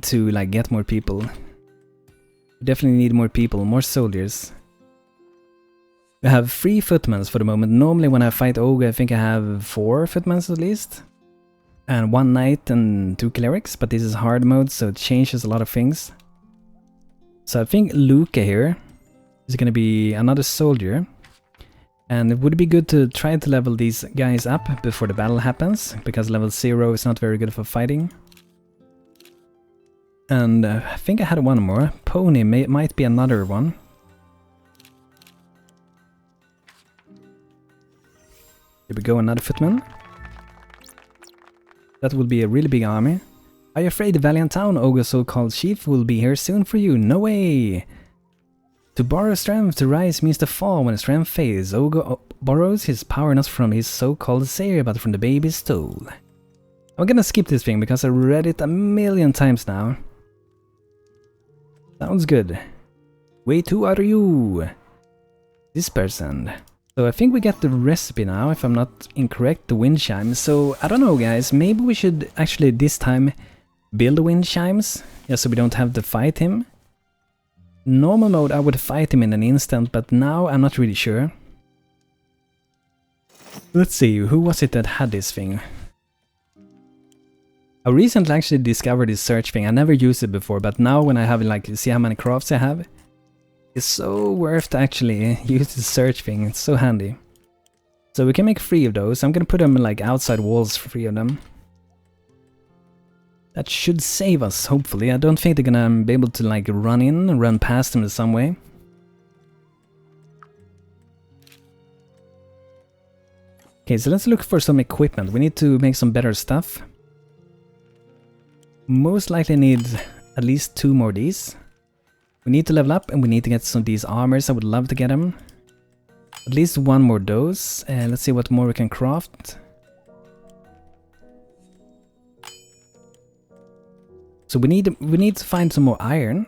to like get more people. We definitely need more people, more soldiers. We have 3 footmen for the moment. Normally when I fight Ogre I think I have 4 footmen at least. And 1 knight and 2 clerics, but this is hard mode so it changes a lot of things. So I think Luca here is gonna be another soldier. And it would be good to try to level these guys up before the battle happens, because level 0 is not very good for fighting. And I think I had one more. Pony might be another one. Here we go, another footman. That will be a really big army. Are you afraid the valiant town, Ogre's so-called chief, will be here soon for you? No way! To borrow strength to rise means to fall when strength fades. Ogre borrows his power not from his so-called savior, but from the baby's stole. I'm gonna skip this thing because I read it a million times now. Sounds good. Wait, who are you? This person. So I think we get the recipe now, if I'm not incorrect, the wind chimes. So I don't know guys, maybe we should actually this time build the wind chimes, just so we don't have to fight him. Normal mode I would fight him in an instant, but now I'm not really sure. Let's see, who was it that had this thing? I recently actually discovered this search thing. I never used it before, but now when I have like, see how many crafts I have? It's so worth to actually use the search thing, it's so handy. So we can make 3 of those. I'm gonna put them like outside walls for 3 of them. That should save us, hopefully. I don't think they're gonna be able to like run in and run past them in some way. Okay, so let's look for some equipment. We need to make some better stuff. Most likely need at least 2 more of these. We need to level up and we need to get some of these armors. I would love to get them. At least 1 more of those. Let's see what more we can craft. So we need to find some more iron.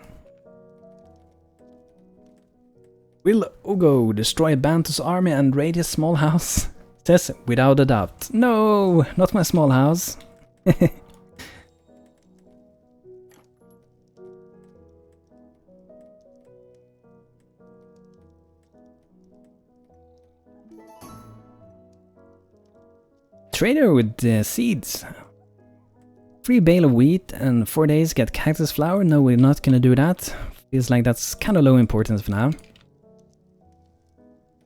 Will Ugo destroy Bantu's army and raid his small house? Says without a doubt. No, not my small house. Trader with seeds. 3 bale of wheat and 4 days get cactus flower. No, we're not gonna do that. Feels like that's kind of low importance for now.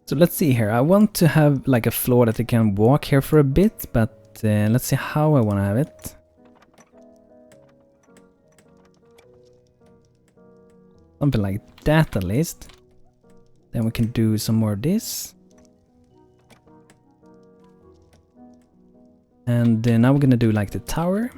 So let's see here. I want to have like a floor that I can walk here for a bit, but let's see how I want to have it. Something like that at least. Then we can do some more of this. And now we're gonna do like the tower.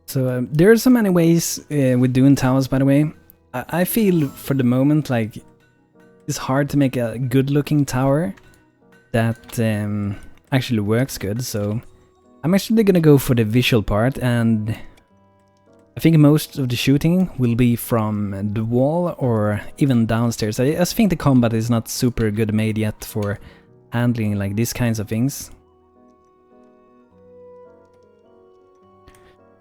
So there are so many ways with doing towers, by the way. I feel for the moment like it's hard to make a good looking tower that actually works good. So I'm actually gonna go for the visual part, and I think most of the shooting will be from the wall or even downstairs. I just think the combat is not super good made yet for handling like these kinds of things.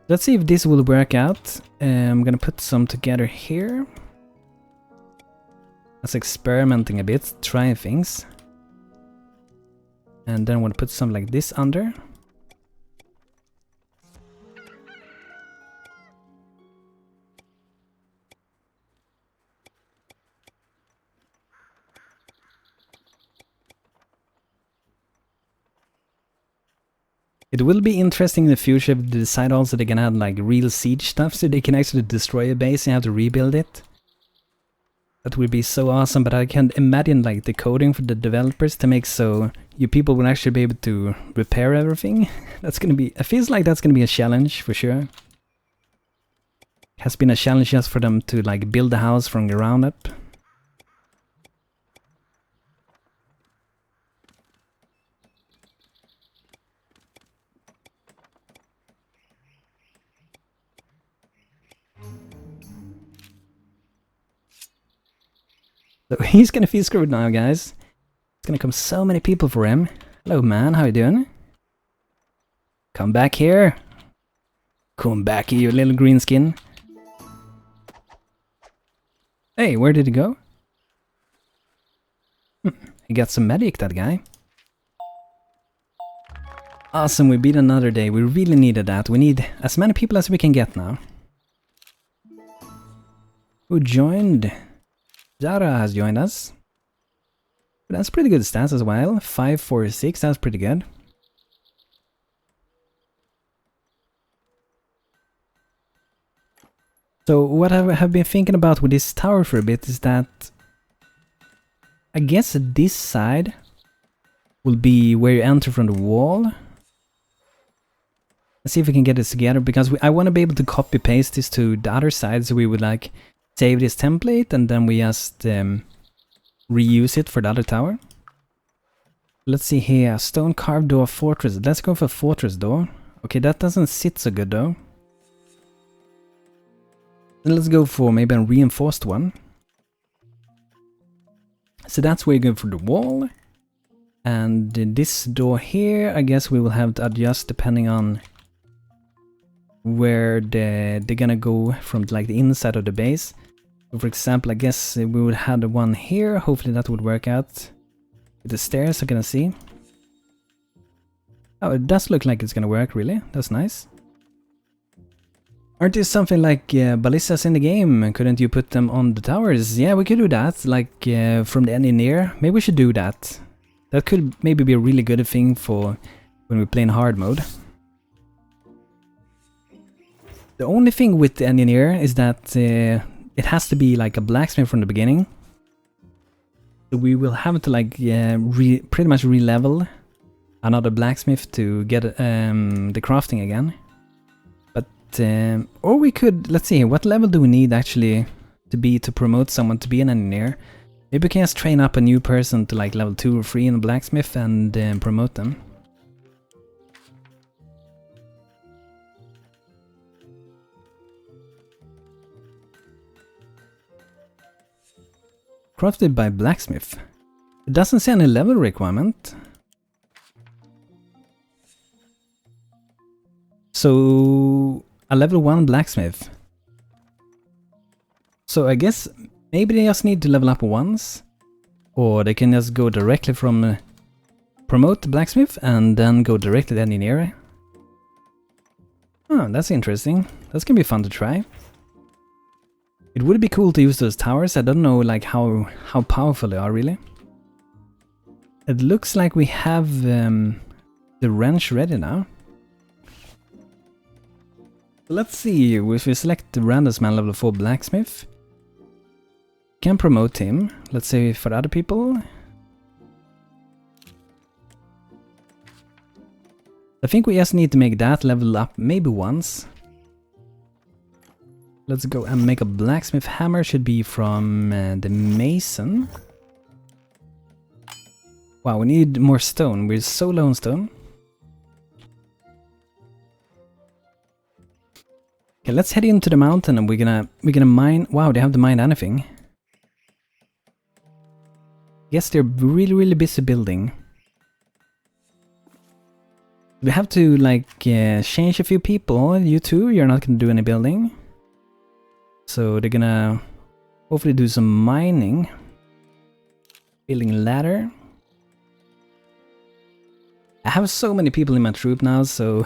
Let's see if this will work out. I'm gonna put some together here. That's experimenting a bit, trying things. And then I want to put some like this under. It will be interesting in the future if they decide also they can add like real siege stuff, so they can actually destroy a base and have to rebuild it. That would be so awesome, but I can imagine like the coding for the developers to make so you people will actually be able to repair everything. That's gonna be, it feels like that's gonna be a challenge for sure. It has been a challenge just for them to like build the house from the ground up. So he's gonna feel screwed now, guys. It's gonna come so many people for him. Hello, man. How you doing? Come back here. Come back here, you little green skin. Hey, where did he go? He got some medic, that guy. Awesome, we beat another day. We really needed that. We need as many people as we can get now. Who joined? Zara has joined us. That's pretty good stats as well. 5, 4, 6, that's pretty good. So what I have been thinking about with this tower for a bit is that I guess this side will be where you enter from the wall. Let's see if we can get this together, because I want to be able to copy paste this to the other side, so we would like save this template and then we just reuse it for the other tower. Let's see here, stone carved door fortress. Let's go for fortress door. Okay, that doesn't sit so good though. Then let's go for maybe a reinforced one. So that's where you go for the wall. And this door here, I guess we will have to adjust depending on where they're gonna go from, like the inside of the base. So for example, I guess we would have the one here. Hopefully that would work out. With the stairs, I'm gonna see. Oh, it does look like it's gonna work, really. That's nice. Aren't there something like ballistas in the game? Couldn't you put them on the towers? Yeah, we could do that, like from the engineer. Maybe we should do that. That could maybe be a really good thing for when we play in hard mode. The only thing with the engineer is that it has to be like a blacksmith from the beginning. So we will have to like pretty much re-level another blacksmith to get the crafting again. Or we could, let's see, what level do we need actually to promote someone to be an engineer? Maybe we can just train up a new person to like level 2 or 3 in a blacksmith and promote them. Crafted by blacksmith. It doesn't say any level requirement. So a level 1 blacksmith. So I guess maybe they just need to level up once, or they can just go directly from promote the blacksmith and then go directly to engineer. Oh, that's interesting. That's gonna be fun to try. It would be cool to use those towers. I don't know like how powerful they are really. It looks like we have the wrench ready now. Let's see, if we select the Randos Man level 4 blacksmith, can promote him. Let's say for other people. I think we just need to make that level up maybe once. Let's go and make a blacksmith hammer, should be from the mason. Wow, we need more stone, we're so low on stone. Okay, let's head into the mountain and we're gonna mine. Wow, they have to mine anything. Yes, they're really busy building. We have to like change a few people. You two, you're not gonna do any building. So they're gonna hopefully do some mining. Building ladder. I have so many people in my troop now, so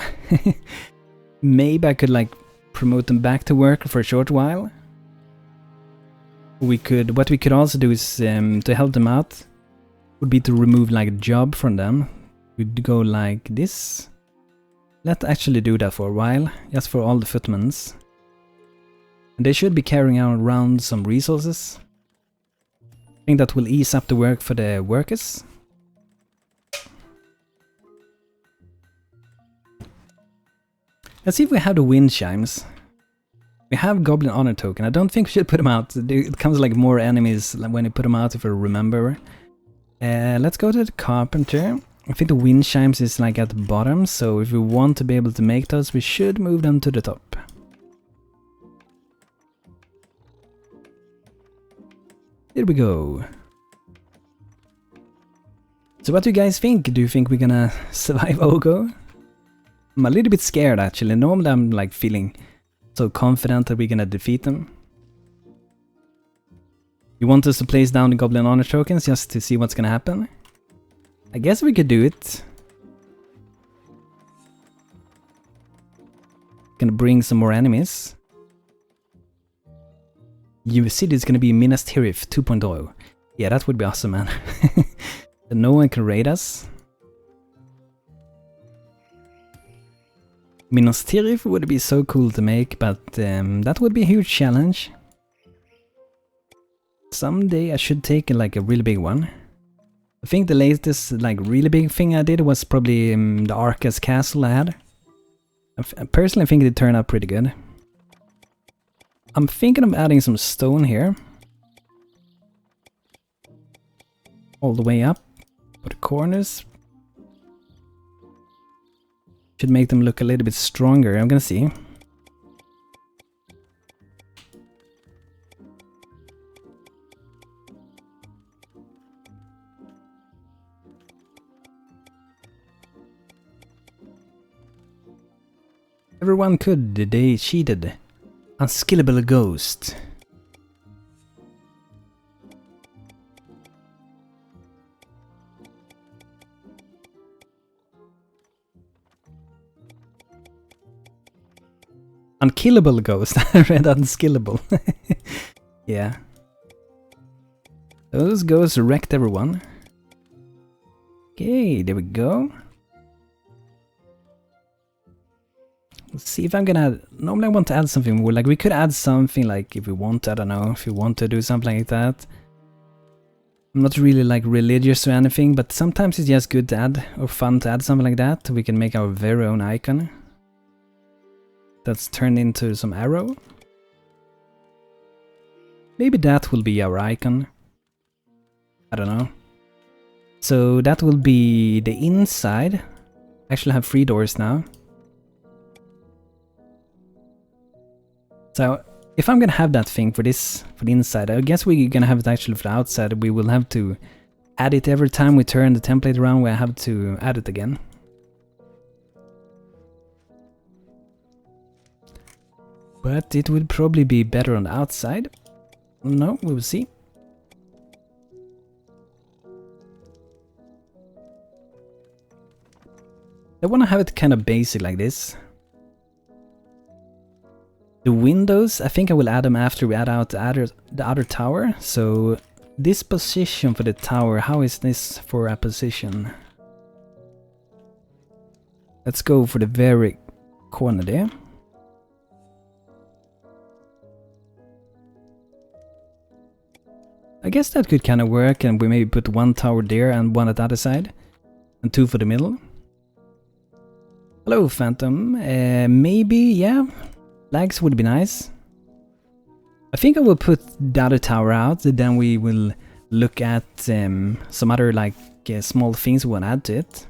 maybe I could like promote them back to work for a short while. What we could also do is to help them out would be to remove like a job from them. We'd go like this. Let's actually do that for a while, just for all the footmans. And they should be carrying around some resources. I think that will ease up the work for the workers. Let's see if we have the wind chimes. We have Goblin Honor Token. I don't think we should put them out. It comes like more enemies when you put them out, if I remember. Let's go to the Carpenter. I think the wind chimes is like at the bottom, so if we want to be able to make those, we should move them to the top. Here we go. So what do you guys think? Do you think we're gonna survive Ogo? I'm a little bit scared actually. Normally I'm like feeling so confident that we're gonna defeat them. You want us to place down the Goblin Honor tokens just to see what's gonna happen? I guess we could do it. Gonna bring some more enemies. You see there's gonna be Minas Tirith 2.0. Yeah, that would be awesome, man. And no one can raid us. Minas Tirith would be so cool to make, but that would be a huge challenge. Someday I should take like a really big one. I think the latest like really big thing I did was probably the Arkas castle I had. I personally think it turned out pretty good. I'm thinking of adding some stone here. All the way up for the corners. Should make them look a little bit stronger. I'm gonna see. Everyone could, they cheated. Unskillable ghost. Unkillable ghost. I read unskillable. Yeah. Those ghosts wrecked everyone. Okay, there we go. Let's see if I'm gonna add... Normally I want to add something more, like we could add something like if we want, I don't know, if we want to do something like that. I'm not really like religious or anything, but sometimes it's just good to add, or fun to add something like that. We can make our very own icon. That's turned into some arrow. Maybe that will be our icon. I don't know. So that will be the inside. I actually have 3 doors now. So if I'm gonna have that thing for this, for the inside, I guess we're gonna have it actually for the outside. We will have to add it every time we turn the template around. We have to add it again. But it would probably be better on the outside. No, we will see. I want to have it kind of basic like this. The windows, I think I will add them after we add out the other tower. So this position for the tower, how is this for a position? Let's go for the very corner there. I guess that could kind of work, and we maybe put 1 tower there and 1 at the other side. And 2 for the middle. Hello, Phantom. Maybe, yeah. Flags would be nice. I think I will put the other tower out, then we will look at some other like small things we want to add to it.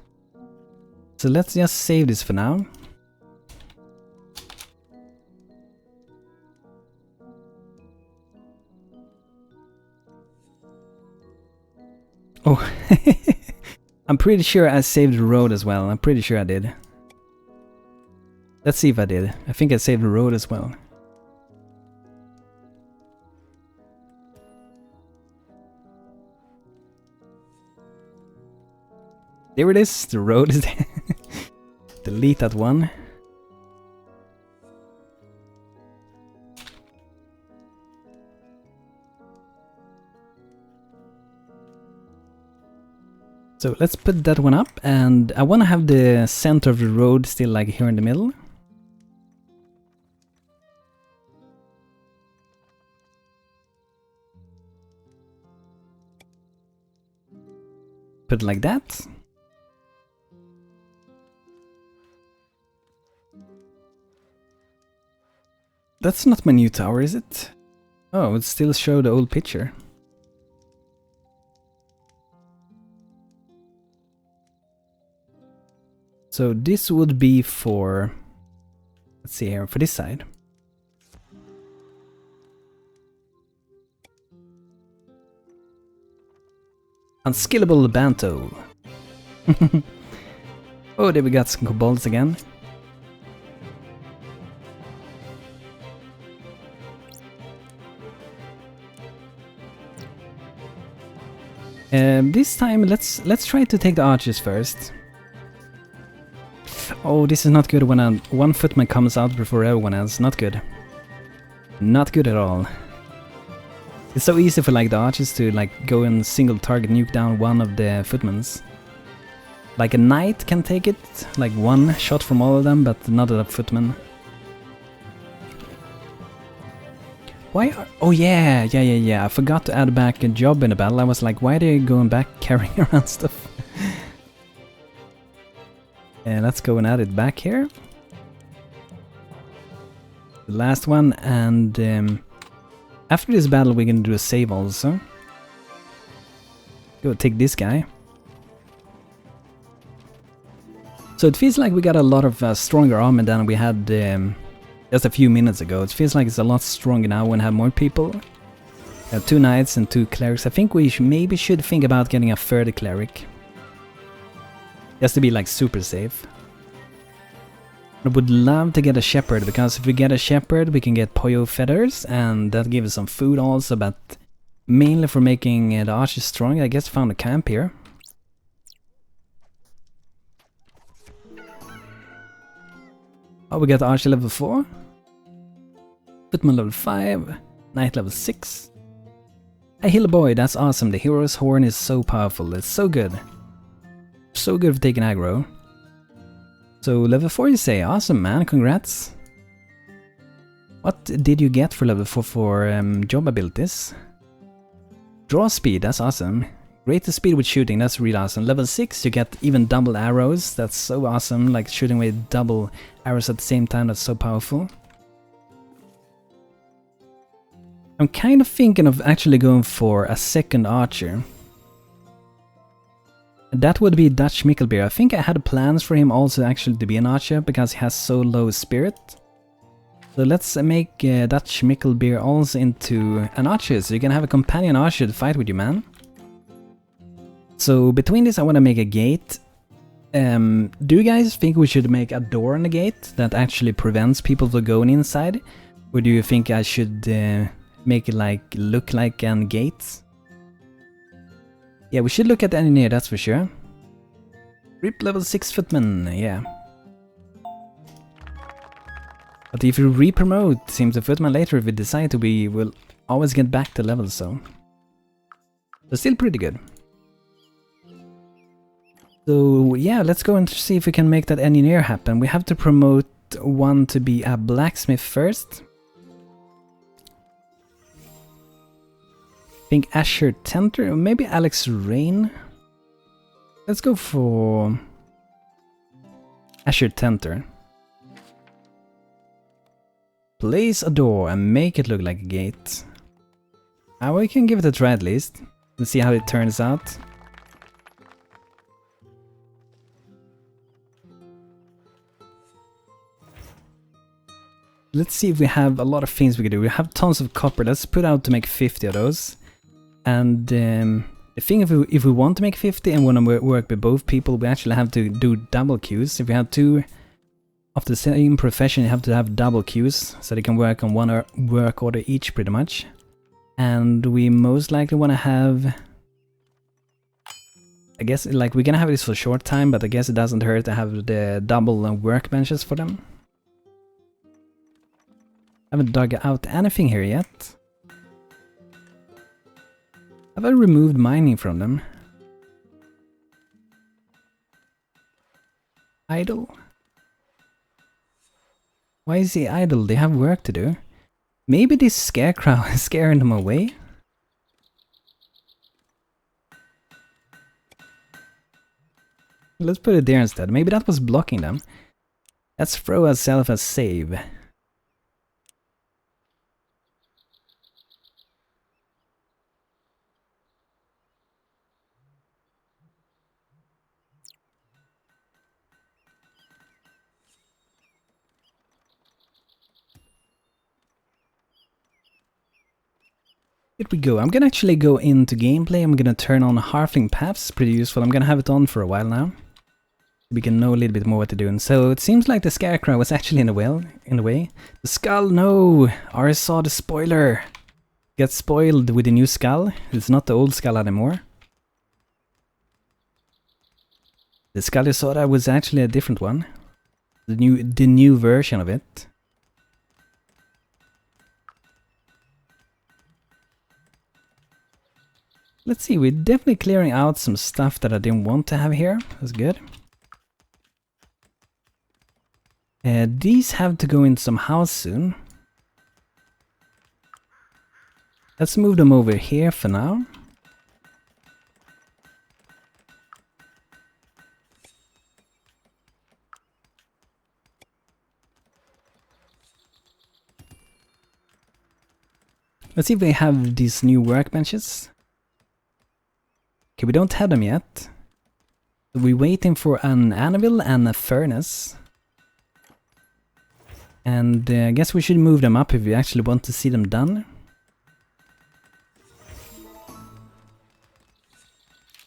So let's just save this for now. Oh, I'm pretty sure I saved the road as well. I'm pretty sure I did. Let's see if I did. I think I saved the road as well. There it is, the road is there. Delete that one. So let's put that one up, and I want to have the center of the road still like here in the middle. Put it like that. That's not my new tower, is it? Oh, it still shows the old picture. So this would be for, let's see here, for this side. Unskillable Banto. Oh, there we got some kobolds again. This time let's try to take the archers first. Oh, this is not good when one footman comes out before everyone else. Not good. Not good at all. It's so easy for like the archers to like go and single target nuke down one of the footmans. Like a knight can take it, like one shot from all of them, but not a footman. Why are... Oh yeah, I forgot to add back a job in the battle. I was like, why are they going back carrying around stuff? Let's go and add it back here. The last one, and after this battle we're gonna do a save also. Go take this guy. So it feels like we got a lot of stronger army than we had just a few minutes ago. It feels like it's a lot stronger now when we have more people. 2 knights and 2 clerics. I think we maybe should think about getting a third cleric. Just to be like super safe. I would love to get a shepherd, because if we get a shepherd we can get pollo feathers and that gives us some food also, but mainly for making the archers strong. I guess found a camp here. Oh, we got archer level 4. Footman level 5. Knight level 6. A healer boy, that's awesome. The hero's horn is so powerful. It's so good. So good for taking aggro. So level 4 you say, awesome man, congrats. What did you get for level 4 for job abilities? Draw speed, that's awesome. Greater speed with shooting, that's really awesome. Level 6 you get even double arrows, that's so awesome. Like shooting with double arrows at the same time, that's so powerful. I'm kind of thinking of actually going for a second archer. That would be Dutch Mickelbeer. I think I had plans for him also actually to be an archer because he has so low spirit. So let's make Dutch Mickelbeer also into an archer, so you can have a companion archer to fight with you, man. So between this I want to make a gate. Do you guys think we should make a door on the gate that actually prevents people from going inside? Or do you think I should make it like look like a gate? Yeah, we should look at the engineer, that's for sure. Rip level 6 footman, yeah. But if you re-promote seems a footman later, if we decide to, we will always get back to levels, so. But still pretty good. So yeah, let's go and see if we can make that engineer happen. We have to promote one to be a blacksmith first. I think Asher Tenter, or maybe Alex Rain. Let's go for Asher Tenter. Place a door and make it look like a gate. We can give it a try at least and see how it turns out. Let's see if we have a lot of things we can do. We have tons of copper. Let's put out to make 50 of those. And the thing, if we want to make 50 and want to work with both people, we actually have to do double queues. If we have 2 of the same profession, you have to have double queues, so they can work on one work order each pretty much. And we most likely want to have, I guess, like we're gonna have this for a short time, but I guess it doesn't hurt to have the double workbenches for them. I haven't dug out anything here yet. Have I removed mining from them? Idle? Why is he idle? They have work to do. Maybe this scarecrow is scaring them away? Let's put it there instead. Maybe that was blocking them. Let's throw ourselves a save. Here we go. I'm gonna actually go into gameplay. I'm gonna turn on Halfling Paths, pretty useful. I'm gonna have it on for a while now. We can know a little bit more what they're doing. So it seems like the scarecrow was actually in the way. The skull, no! I saw the spoiler. Get spoiled with the new skull. It's not the old skull anymore. The skull you saw that was actually a different one. The new version of it. Let's see, we're definitely clearing out some stuff that I didn't want to have here. That's good. These have to go in some house soon. Let's move them over here for now. Let's see if we have these new workbenches. Okay, we don't have them yet. We're waiting for an anvil and a furnace. And I guess we should move them up if we actually want to see them done.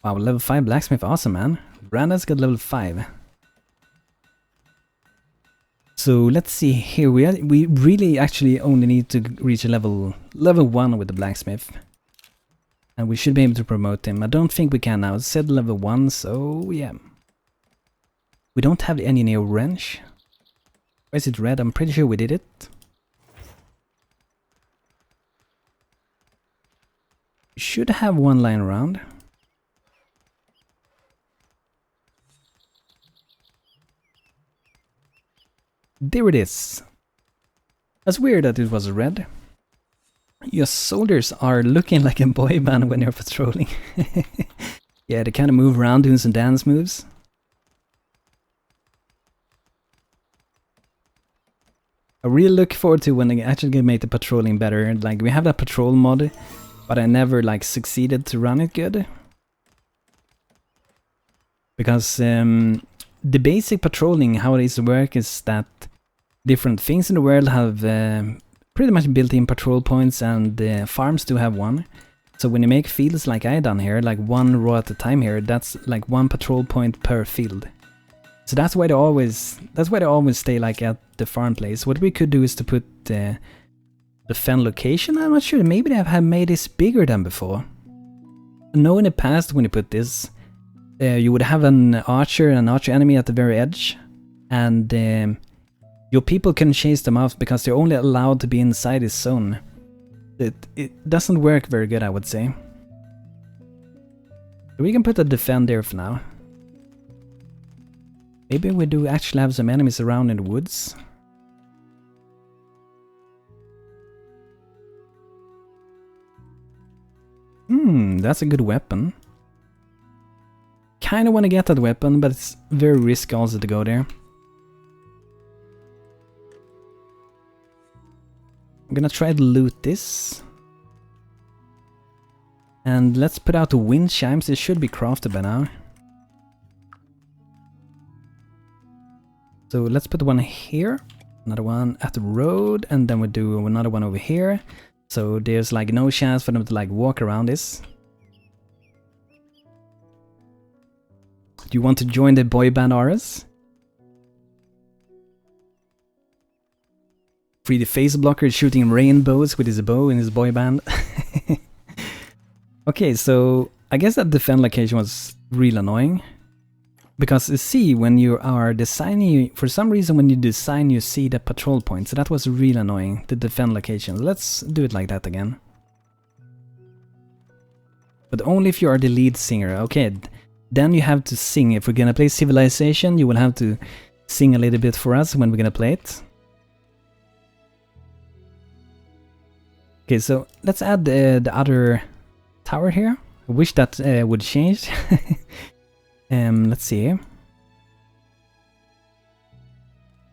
Wow, level 5 blacksmith, awesome man. Brandon's got level 5. So let's see here, we really actually only need to reach a level 1 with the blacksmith. And we should be able to promote him. I don't think we can now, it's said level 1, so yeah. We don't have the engineer wrench. Why is it red? I'm pretty sure we did it. We should have one lying around. There it is. That's weird that it was red. Your soldiers are looking like a boy band when you're patrolling. Yeah, they kind of move around doing some dance moves. I really look forward to when they actually make the patrolling better. Like, we have that patrol mod, but I never like succeeded to run it good. Because the basic patrolling, how it is work is that different things in the world have pretty much built-in patrol points, and farms do have one. So when you make fields like I done here, like one row at a time here, that's like one patrol point per field. So that's why they always stay like at the farm place. What we could do is to put the fen location. I'm not sure, maybe they have made this bigger than before. I know in the past when you put this, you would have an archer enemy at the very edge, and your people can chase them off because they're only allowed to be inside this zone. It doesn't work very good, I would say. So we can put a defend there for now. Maybe we do actually have some enemies around in the woods. That's a good weapon. Kinda wanna get that weapon, but it's very risky also to go there. I'm gonna try to loot this. And let's put out the wind chimes, it should be crafted by now. So let's put one here, another one at the road, and then we do another one over here. So there's like no chance for them to like walk around this. Do you want to join the boy band Arkas? Free the face blocker shooting rainbows with his bow in his boy band. Okay, so I guess that defend location was real annoying. Because you see, when you are designing, for some reason when you design you see the patrol point, so that was real annoying, the defend location. Let's do it like that again. But only if you are the lead singer, okay, then you have to sing. If we're gonna play Civilization, you will have to sing a little bit for us when we're gonna play it. Okay, so let's add the other tower here. I wish that would change. Let's see.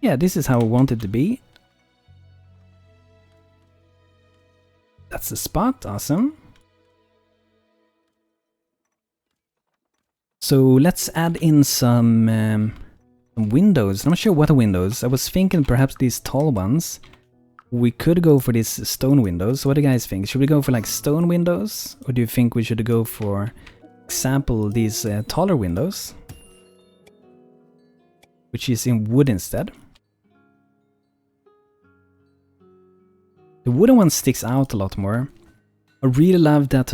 Yeah, this is how I want it to be. That's the spot, awesome. So let's add in some windows. I'm not sure what windows. I was thinking perhaps these tall ones. We could go for these stone windows. What do you guys think? Should we go for like stone windows? Or do you think we should go for example these taller windows, which is in wood instead? The wooden one sticks out a lot more. I really love that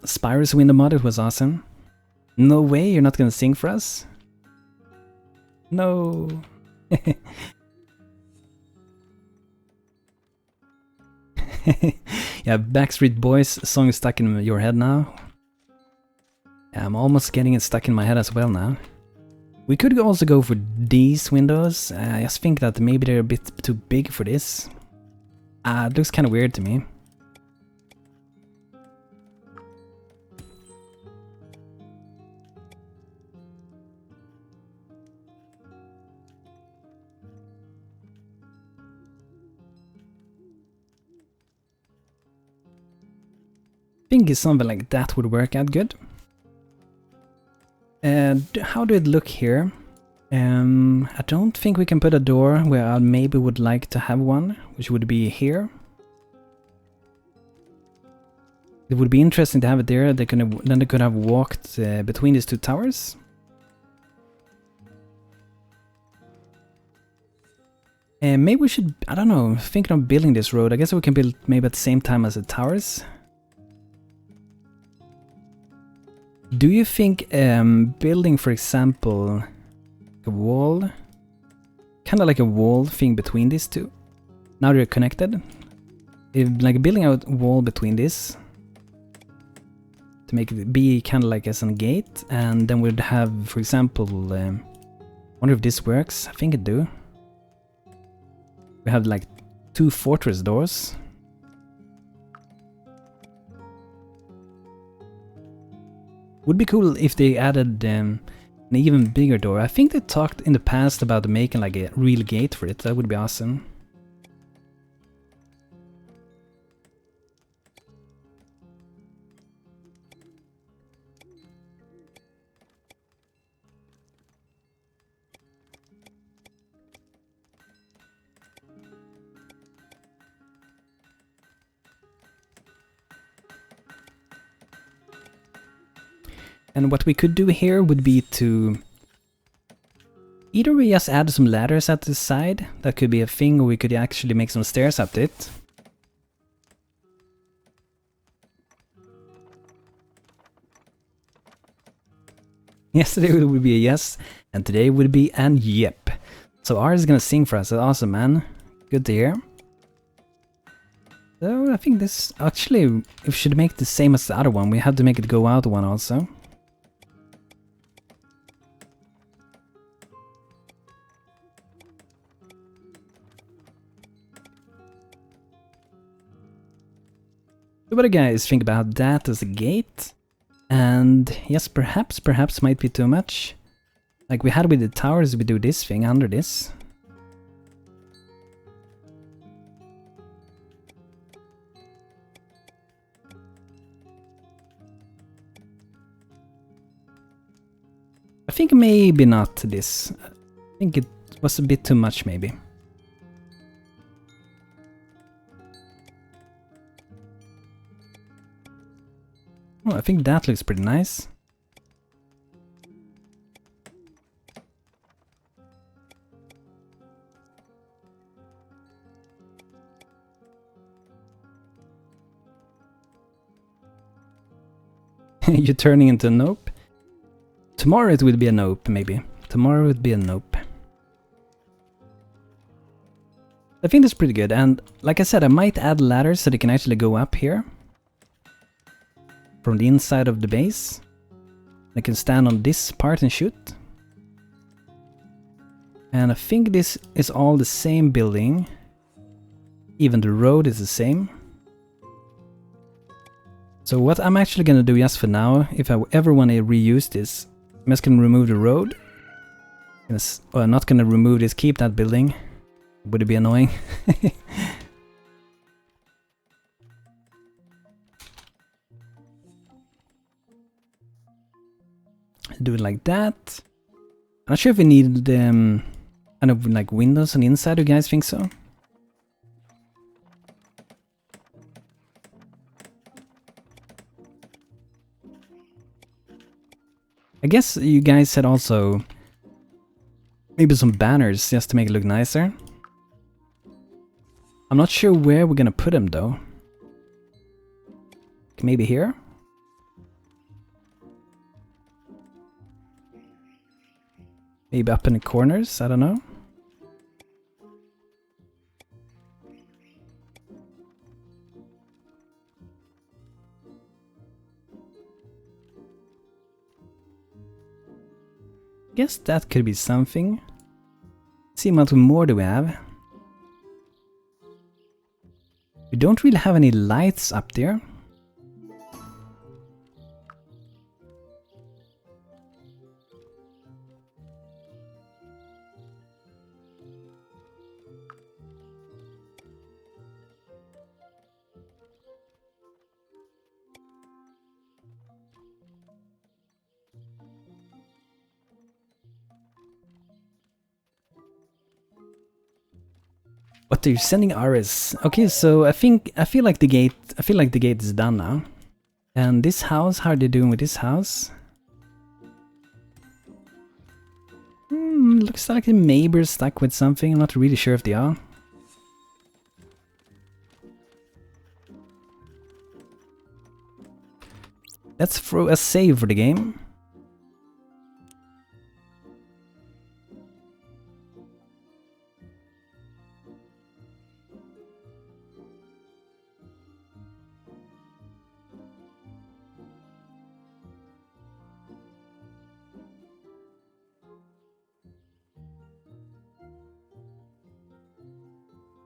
Spirus window mod, it was awesome. No way, you're not gonna sing for us? No. Yeah, Backstreet Boys song is stuck in your head now. I'm almost getting it stuck in my head as well now. We could also go for these windows. I just think that maybe they're a bit too big for this. It looks kind of weird to me. I think something like that would work out good. And how do it look here? I don't think we can put a door where I maybe would like to have one, which would be here. It would be interesting to have it there. Then they could have walked between these two towers. And maybe we should, I don't know, thinking of building this road. I guess we can build maybe at the same time as the towers. Do you think building, for example, a wall, kind of like a wall thing between these two, now they're connected, like building a wall between this to make it be kind of like as a gate, and then we'd have, for example, wonder if this works. I think it do. We have like 2 fortress doors. Would be cool if they added an even bigger door. I think they talked in the past about making like a real gate for it. That would be awesome. And what we could do here would be to either we just add some ladders at the side, that could be a thing, or we could actually make some stairs up it. Yesterday would be a yes, and today would be an yep. So R is gonna sing for us. That's awesome, man. Good to hear. So I think this actually, if we should make the same as the other one, we have to make it go out one also. So what do you guys think about that as a gate? And yes, perhaps might be too much. Like we had with the towers, we do this thing under this. I think maybe not this. I think it was a bit too much maybe. Oh, I think that looks pretty nice. You're turning into a nope? Tomorrow it will be a nope, maybe. Tomorrow it would be a nope. I think that's pretty good, and like I said, I might add ladders so they can actually go up here. From the inside of the base. I can stand on this part and shoot. And I think this is all the same building. Even the road is the same. So what I'm actually gonna do just for now, if I ever want to reuse this, I'm just gonna remove the road. I'm not gonna remove this, keep that building. Would it be annoying? Do it like that. I'm not sure if we need kind of like windows on the inside. Do you guys think so? I guess you guys said also maybe some banners just to make it look nicer. I'm not sure where we're gonna put them though. Maybe here? Maybe up in the corners, I don't know. Guess that could be something. See what more do we have? We don't really have any lights up there. What are you sending Aris? Okay, so I feel like the gate is done now. And this house, how are they doing with this house? Looks like the neighbor's stuck with something. I'm not really sure if they are. Let's throw a save for the game.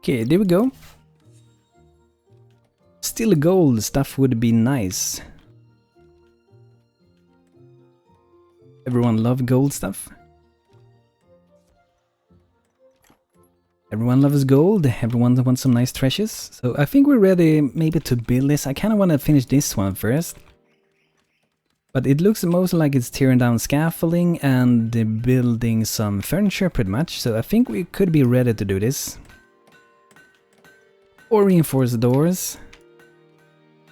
Okay, there we go. Still gold stuff would be nice. Everyone love gold stuff. Everyone loves gold. Everyone wants some nice treasures. So I think we're ready maybe to build this. I kind of want to finish this one first. But it looks most like it's tearing down scaffolding and building some furniture pretty much. So I think we could be ready to do this. Or reinforce the doors.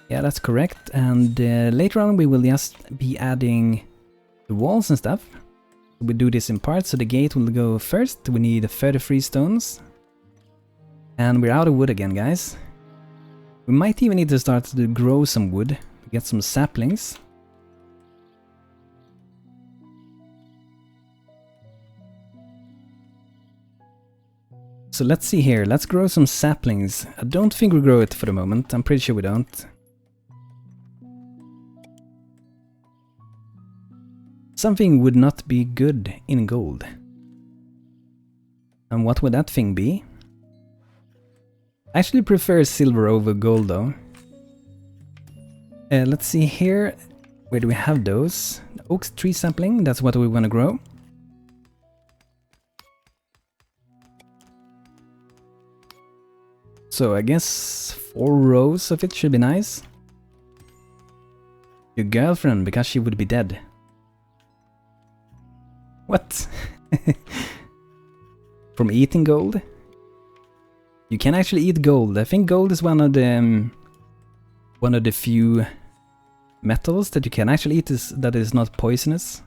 Yeah, that's correct. And later on we will just be adding the walls and stuff. We do this in parts, so the gate will go first. We need 33 stones. And we're out of wood again, guys. We might even need to start to grow some wood. Get some saplings. So let's see here, let's grow some saplings. I don't think we grow it for the moment, I'm pretty sure we don't. Something would not be good in gold. And what would that thing be? I actually prefer silver over gold though. Let's see here, where do we have those? The oak tree sapling, that's what we want to grow. So I guess 4 rows of it should be nice. Your girlfriend, because she would be dead. What? From eating gold? You can actually eat gold. I think gold is one of the few metals that you can actually eat that is not poisonous.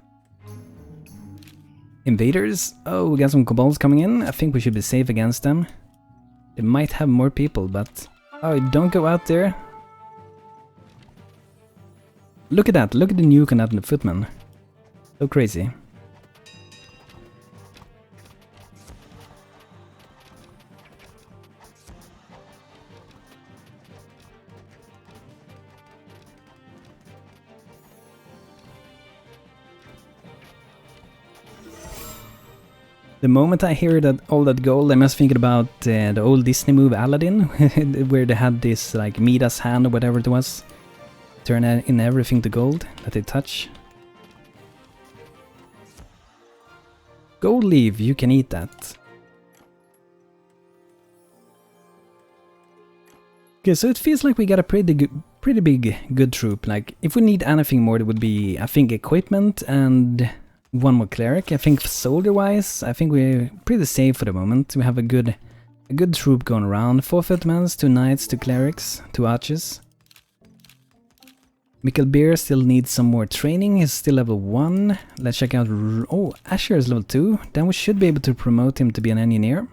Invaders? Oh, we got some kobolds coming in. I think we should be safe against them. They might have more people, but... Oh, don't go out there. Look at that. Look at the nuke on that footman. So crazy. The moment I hear that all that gold, I'm just thinking about the old Disney movie Aladdin, where they had this like Midas hand or whatever it was, turn in everything to gold that they touch. Gold leaf, you can eat that. Okay, so it feels like we got a pretty big good troop. Like if we need anything more, it would be I think equipment and one more cleric. I think soldier-wise, I think we're pretty safe for the moment. We have a good troop going around. 4 footmen, 2 knights, 2 clerics, 2 archers. Beer still needs some more training. He's still level 1. Let's check out... Oh, Asher is level 2. Then we should be able to promote him to be an engineer.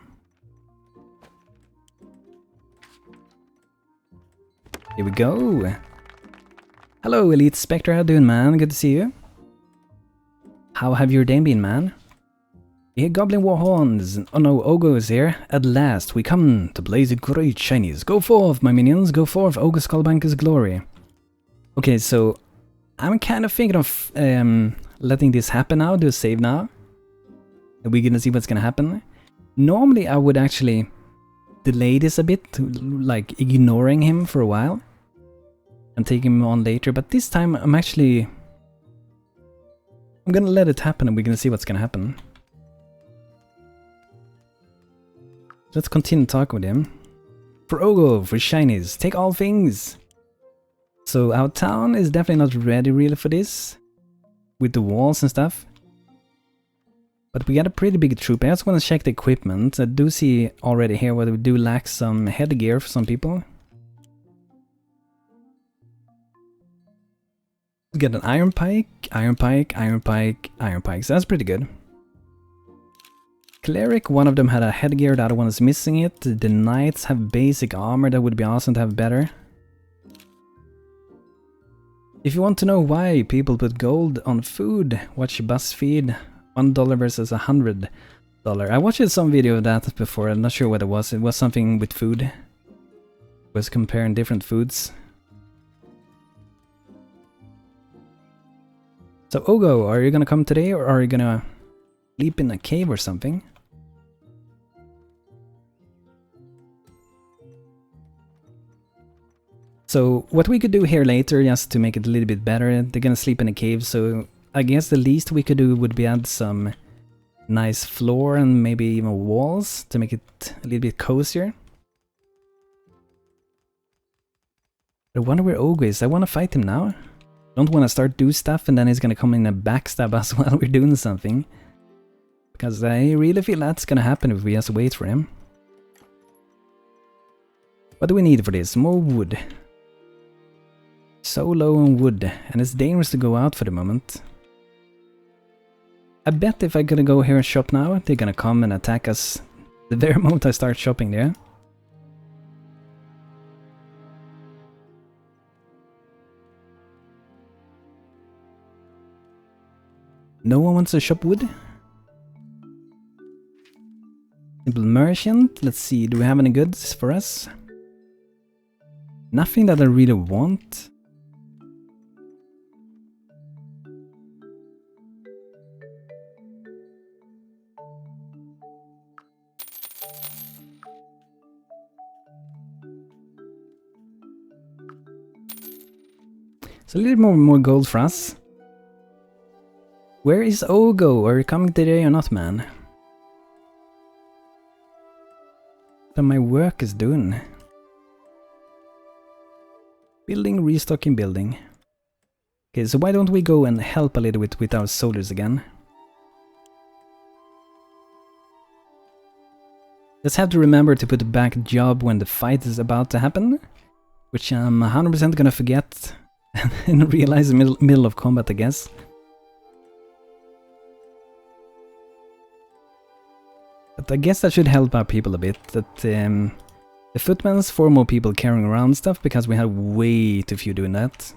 Here we go. Hello, Elite Spectre. How you doing, man? Good to see you. How have your day been, man? We hear Goblin War Horns. Oh no, Ogo is here. At last, we come to blaze a great shinies. Go forth, my minions. Go forth, Ogo Skullbanker's glory. Okay, so I'm kind of thinking of letting this happen now. Do a save now. And we're gonna see what's gonna happen. Normally, I would actually delay this a bit, like ignoring him for a while and take him on later. But this time, I'm gonna let it happen and we're gonna see what's gonna happen. Let's continue talking with him. For Ogo, for shinies, take all things! So our town is definitely not ready really for this. With the walls and stuff. But we got a pretty big troop. I just want to check the equipment. I do see already here whether we do lack some headgear for some people. We got an iron pike, iron pike, iron pike, iron pike. So that's pretty good. Cleric, one of them had a headgear, the other one is missing it. The knights have basic armor, that would be awesome to have better. If you want to know why people put gold on food, watch BuzzFeed. $1 versus $100. I watched some video of that before, I'm not sure what it was. It was something with food. It was comparing different foods. So Ogo, are you gonna come today or are you gonna sleep in a cave or something? So what we could do here later, just to make it a little bit better, they're gonna sleep in a cave, so I guess the least we could do would be add some nice floor and maybe even walls to make it a little bit cozier. I wonder where Ogo is. I want to fight him now. Don't want to start do stuff and then he's gonna come in and backstab us while we're doing something. Because I really feel that's gonna happen if we just wait for him. What do we need for this? More wood. So low on wood, and it's dangerous to go out for the moment. I bet if I'm gonna go here and shop now, they're gonna come and attack us the very moment I start shopping there. No one wants to shop wood? Simple merchant, let's see, do we have any goods for us? Nothing that I really want. So a little more gold for us. Where is Ogo? Are you coming today or not, man? What my work is doing. Building, restocking, building. Okay, so why don't we go and help a little bit with our soldiers again? Just have to remember to put back job when the fight is about to happen, which I'm 100% gonna forget and realize in the middle of combat, I guess. But I guess that should help our people a bit, that the footman's 4 more people carrying around stuff, because we have way too few doing that.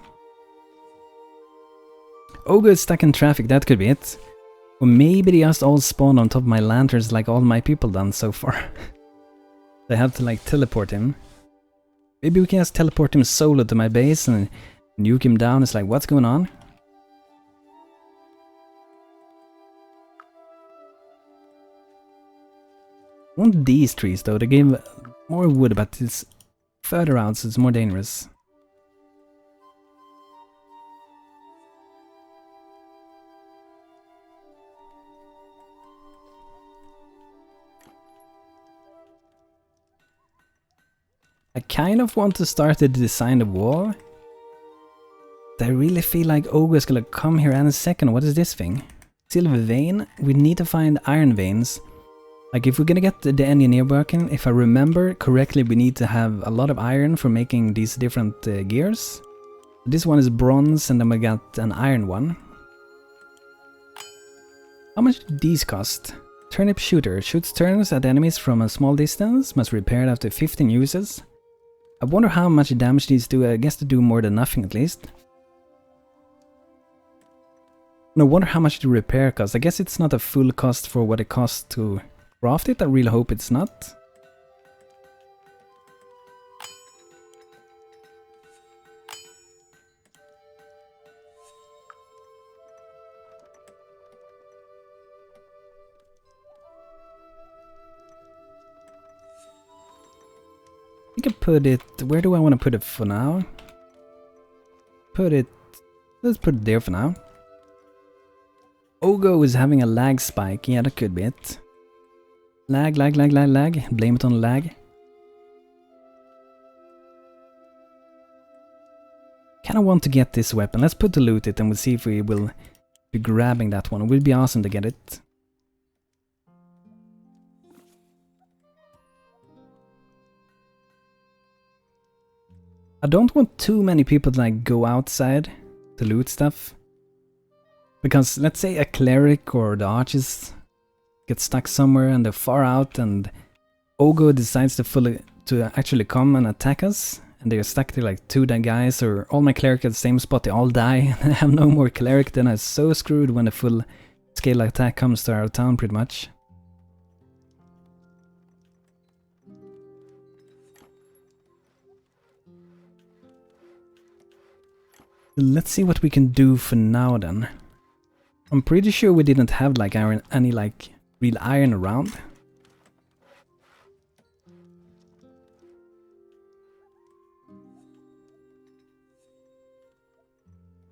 Ogo is stuck in traffic, that could be it. Or maybe they just all spawned on top of my lanterns like all my people done so far. They have to like teleport him. Maybe we can just teleport him solo to my base and nuke him down. It's like, what's going on? I want these trees though, they give more wood, but it's further out, so it's more dangerous. I kind of want to start to design the wall. I really feel like Ogo is gonna come here in a second. What is this thing? Silver vein? We need to find iron veins. Like if we're gonna get the engineer working, if I remember correctly, we need to have a lot of iron for making these different gears. This one is bronze and then we got an iron one. How much do these cost? Turnip shooter. Shoots turnips at enemies from a small distance. Must repair it after 15 uses. I wonder how much damage these do. I guess they do more than nothing at least. I wonder how much the repair costs. I guess it's not a full cost for what it costs to craft it. I really hope it's not. I can put it... Where do I want to put it for now? Put it... Let's put it there for now. Ogo is having a lag spike. Yeah, that could be it. Lag, lag, lag, lag, lag. Blame it on lag. Kinda want to get this weapon. Let's put to loot it and we'll see if we will be grabbing that one. It would be awesome to get it. I don't want too many people to like go outside to loot stuff. Because let's say a cleric or the archers get stuck somewhere and they're far out and Ogo decides to actually come and attack us. And they're stuck to like 2 dead guys, or all my cleric at the same spot, they all die and I have no more cleric, then I'm so screwed when the full scale attack comes to our town pretty much. Let's see what we can do for now then. I'm pretty sure we didn't have like any like real iron around.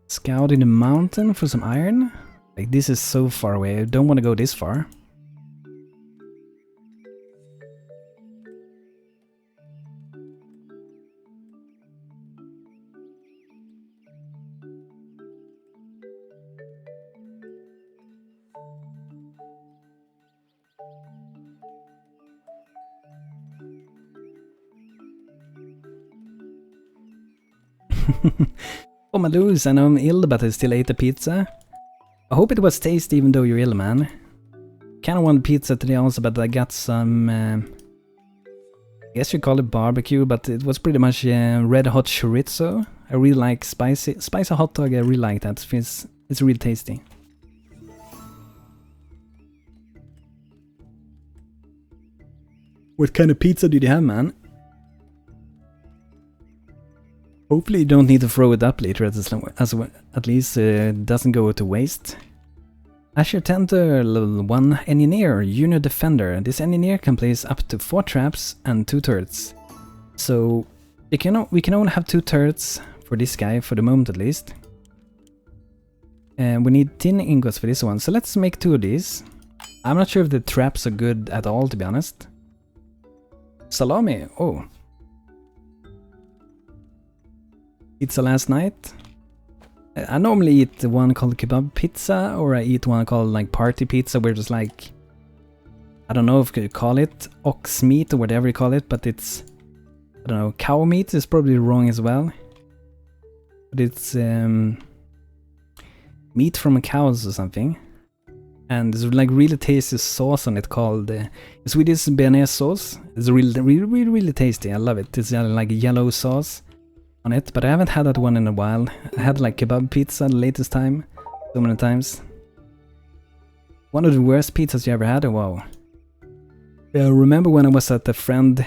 Scout in the mountain for some iron? Like this is so far away, I don't want to go this far. Oh my lose, I know I'm ill, but I still ate a pizza. I hope it was tasty even though you're ill, man. Kinda wanted pizza today also, but I got some... I guess you call it barbecue, but it was pretty much red hot chorizo. I really like spicy hot dog, I really like that. It's really tasty. What kind of pizza did you have, man? Hopefully you don't need to throw it up later, at least it doesn't go to waste. Asher Tenter, level 1 engineer, junior defender. This engineer can place up to 4 traps and 2 turrets. So we can only have 2 turrets for this guy, for the moment at least. And we need tin ingots for this one, so let's make 2 of these. I'm not sure if the traps are good at all, to be honest. Salami, oh. Pizza last night. I normally eat one called kebab pizza, or I eat one called like party pizza, where it's like, I don't know if you call it ox meat or whatever you call it, but it's, I don't know, cow meat is probably wrong as well. But it's meat from cows or something. And there's like really tasty sauce on it called Swedish bearnaise sauce. It's really tasty, I love it. It's like a yellow sauce on it, but I haven't had that one in a while. I had like kebab pizza the latest time, so many times. One of the worst pizzas you ever had? Oh, wow. I remember when I was at a friend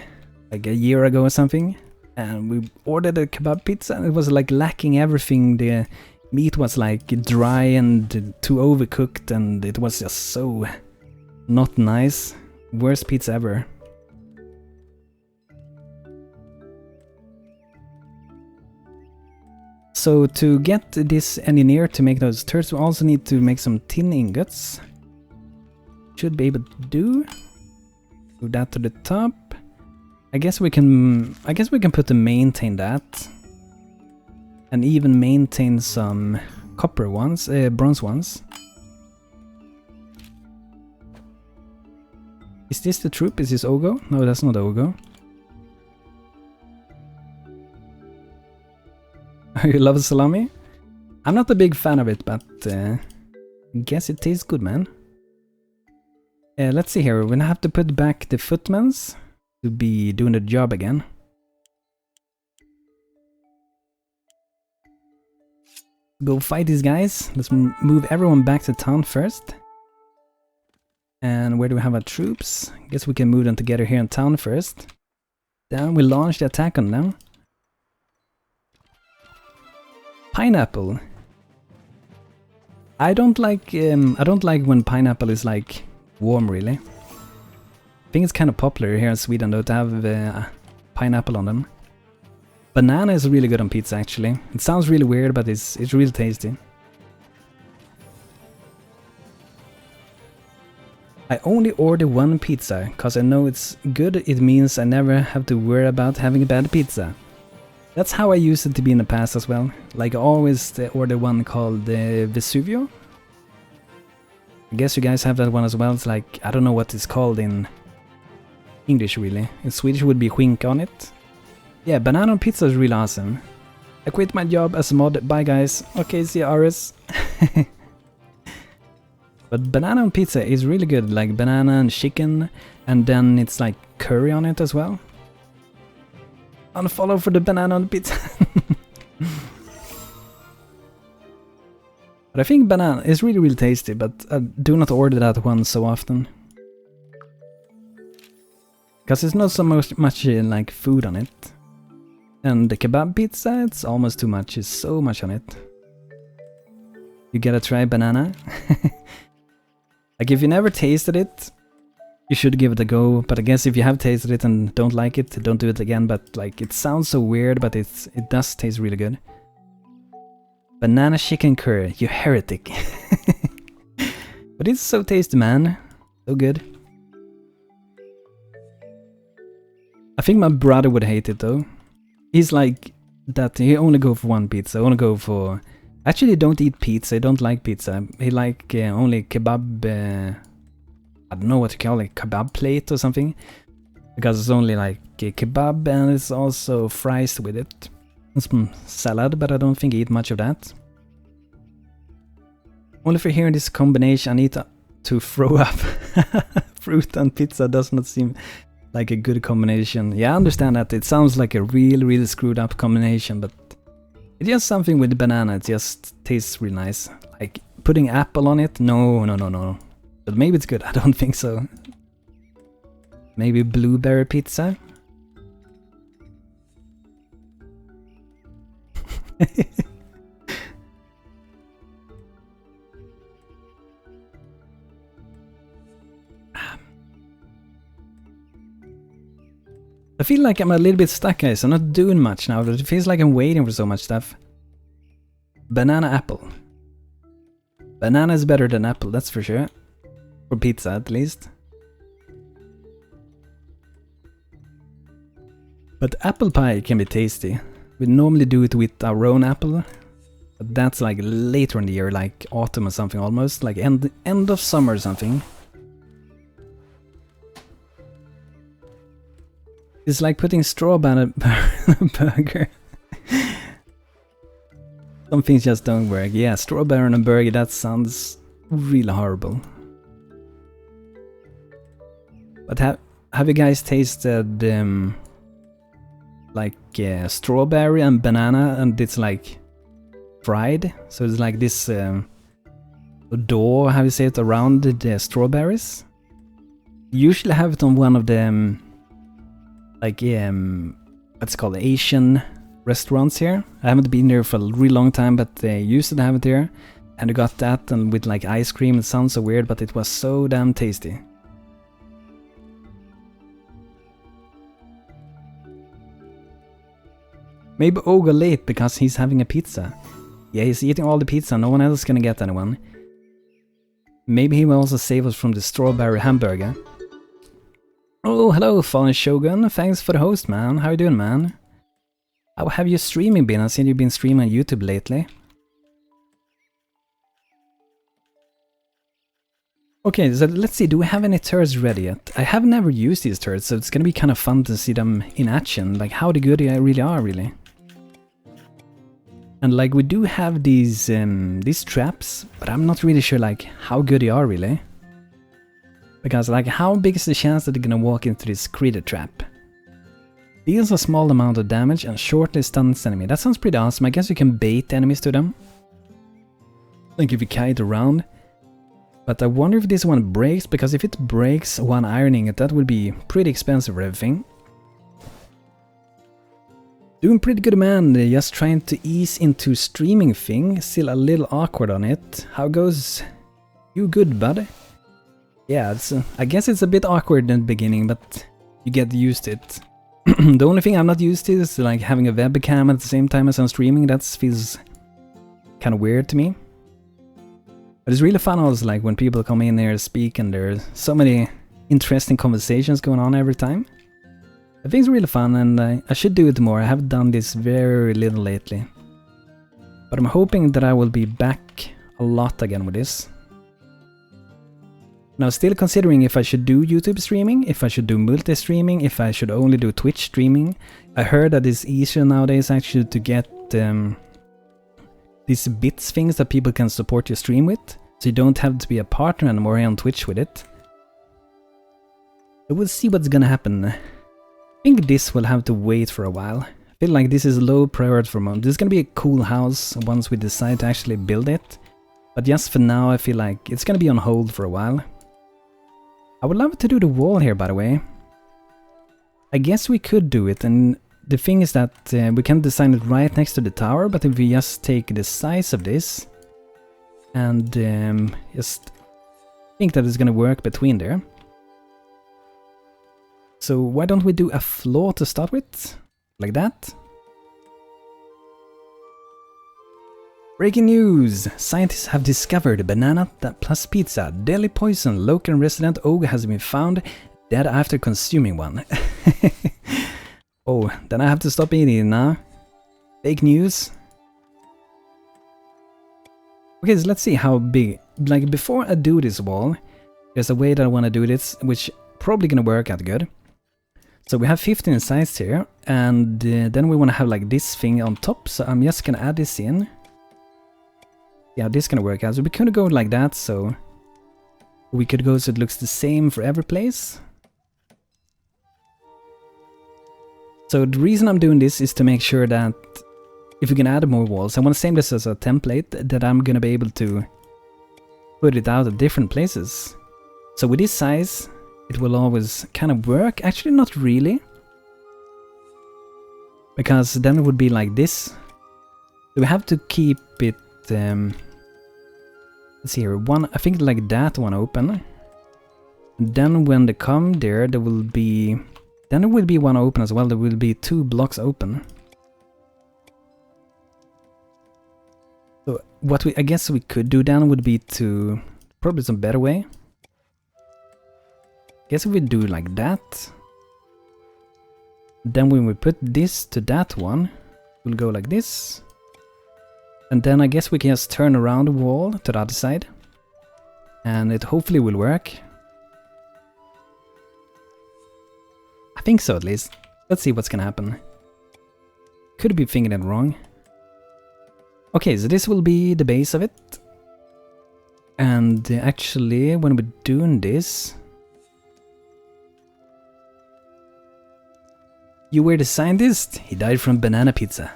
like a year ago or something, and we ordered a kebab pizza and it was like lacking everything. The meat was like dry and too overcooked and it was just so not nice. Worst pizza ever. So to get this engineer to make those turrets, we also need to make some tin ingots. Should be able to do. Move that to the top. I guess we can put the maintain that. And even maintain some copper ones, bronze ones. Is this the troop? Is this Ogo? No, that's not Ogo. You love salami? I'm not a big fan of it, but I guess it tastes good, man. Let's see here, we're gonna have to put back the footmans to be doing the job again. Go fight these guys. Let's move everyone back to town first. And where do we have our troops? I guess we can move them together here in town first. Then we launch the attack on them. Pineapple. I don't like when pineapple is like warm, really. I think it's kind of popular here in Sweden though to have pineapple on them. Banana is really good on pizza actually. It sounds really weird, but it's really tasty. I only order one pizza, cause I know it's good. It means I never have to worry about having a bad pizza. That's how I used it to be in the past as well. Like I always order one called Vesuvio. I guess you guys have that one as well. It's like, I don't know what it's called in English really. In Swedish it would be skinka on it. Yeah, banana on pizza is really awesome. I quit my job as a mod. Bye guys. Okay, see you, Aris. But banana on pizza is really good, like banana and chicken, and then it's like curry on it as well. Unfollow for the banana on the pizza. But I think banana is really, really tasty, but I do not order that one so often. Because it's not so much like food on it. And the kebab pizza, it's almost too much, it's so much on it. You gotta try banana. Like if you never tasted it, you should give it a go, but I guess if you have tasted it and don't like it, don't do it again, but like it sounds so weird, but it does taste really good. Banana chicken curry, you heretic. But it's so tasty, man. So good. I think my brother would hate it though. He's like that, he only go for one pizza, only go for... Actually don't eat pizza, I don't like pizza. He like only kebab... I don't know what to call it, kebab plate or something. Because it's only like kebab and it's also fries with it. And some salad, but I don't think I eat much of that. Only for hearing this combination I need to throw up. Fruit and pizza does not seem like a good combination. Yeah, I understand that. It sounds like a really screwed up combination, but it's just something with the banana. It just tastes really nice. Like putting apple on it? No. But maybe it's good. I don't think so. Maybe blueberry pizza? I feel like I'm a little bit stuck, guys. I'm not doing much now, but it feels like I'm waiting for so much stuff. Banana apple. Banana is better than apple, that's for sure. For pizza, at least. But apple pie can be tasty. We normally do it with our own apple. But that's like later in the year, like autumn or something almost. Like end of summer or something. It's like putting straw on a burger. Some things just don't work. Yeah, strawberry on a burger, that sounds really horrible. But have you guys tasted like strawberry and banana, and it's like fried? So it's like this dough, how you say it, around the strawberries? You usually have it on one of the like what's it called, Asian restaurants here. I haven't been there for a really long time, but they used to have it here. And I got that and with like ice cream. It sounds so weird, but it was so damn tasty. Maybe Oga late because he's having a pizza. Yeah, he's eating all the pizza, no one else is gonna get anyone. Maybe he will also save us from the strawberry hamburger. Oh, hello, Fallen Shogun. Thanks for the host, man. How you doing, man? How have you streaming been? I've seen you've been streaming on YouTube lately. Okay, so let's see. Do we have any turrets ready yet? I have never used these turrets, so it's gonna be kind of fun to see them in action. Like how good they really are, really. And like we do have these traps, but I'm not really sure like how good they are, really. Because like how big is the chance that they're gonna walk into this critter trap? Deals a small amount of damage and shortly stuns enemy. That sounds pretty awesome. I guess you can bait enemies to them. Like if you kite around. But I wonder if this one breaks, because if it breaks one ironing it, that would be pretty expensive for everything. Doing pretty good, man. Just trying to ease into streaming thing. Still a little awkward on it. How goes? You good, bud? Yeah, I guess it's a bit awkward in the beginning, but you get used to it. The only thing I'm not used to is like having a webcam at the same time as I'm streaming. That feels kind of weird to me. But it's really fun also, like when people come in here and speak, and there's so many interesting conversations going on every time. I think it's really fun, and I should do it more. I haven't done this very little lately. But I'm hoping that I will be back a lot again with this. Now, still considering if I should do YouTube streaming, if I should do multi-streaming, if I should only do Twitch streaming. I heard that it's easier nowadays actually to get these bits things that people can support your stream with. So you don't have to be a partner anymore on Twitch with it. So we'll see what's gonna happen. I think this will have to wait for a while. I feel like this is low priority for a moment. This is gonna be a cool house once we decide to actually build it. But just for now, I feel like it's gonna be on hold for a while. I would love to do the wall here, by the way. I guess we could do it, and the thing is that we can design it right next to the tower, but if we just take the size of this and just think that it's gonna work between there. So why don't we do a floor to start with? Like that. Breaking news! Scientists have discovered banana plus pizza, deadly poison. Local resident ogre has been found dead after consuming one. Oh, then I have to stop eating it now. Fake news. Okay, so let's see how big. Like before I do this wall, there's a way that I want to do this, which probably gonna work out good. So we have 15 sides here, and then we want to have like this thing on top. So I'm just gonna add this in. Yeah, this is gonna work out. So we could go like that, so we could go so it looks the same for every place. So the reason I'm doing this is to make sure that if we can add more walls, I want to save this as a template that I'm gonna be able to put it out at different places. So with this size, it will always kind of work. Actually, not really, because then it would be like this. So we have to keep it. Let's see here, I think like that one open. And then when they come there, there will be one open as well. There will be 2 blocks open. So what I guess we could do then would be to probably some better way. Guess if we do like that. Then when we put this to that one, we'll go like this. And then I guess we can just turn around the wall to the other side. And it hopefully will work. I think so at least. Let's see what's gonna happen. Could be thinking it wrong. Okay, so this will be the base of it. And actually, when we're doing this... You were the scientist? He died from banana pizza.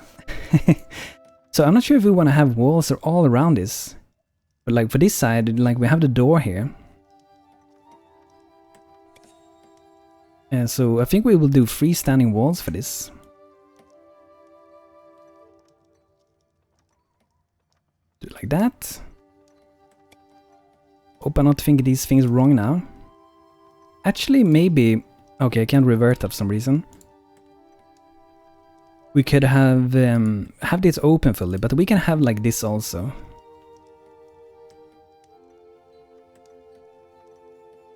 So I'm not sure if we want to have walls all around this. But like for this side, like we have the door here. And so I think we will do freestanding walls for this. Do it like that. Hope I'm not thinking these things wrong now. Actually, maybe... Okay, I can't revert that for some reason. We could have this open fully, but we can have like this also.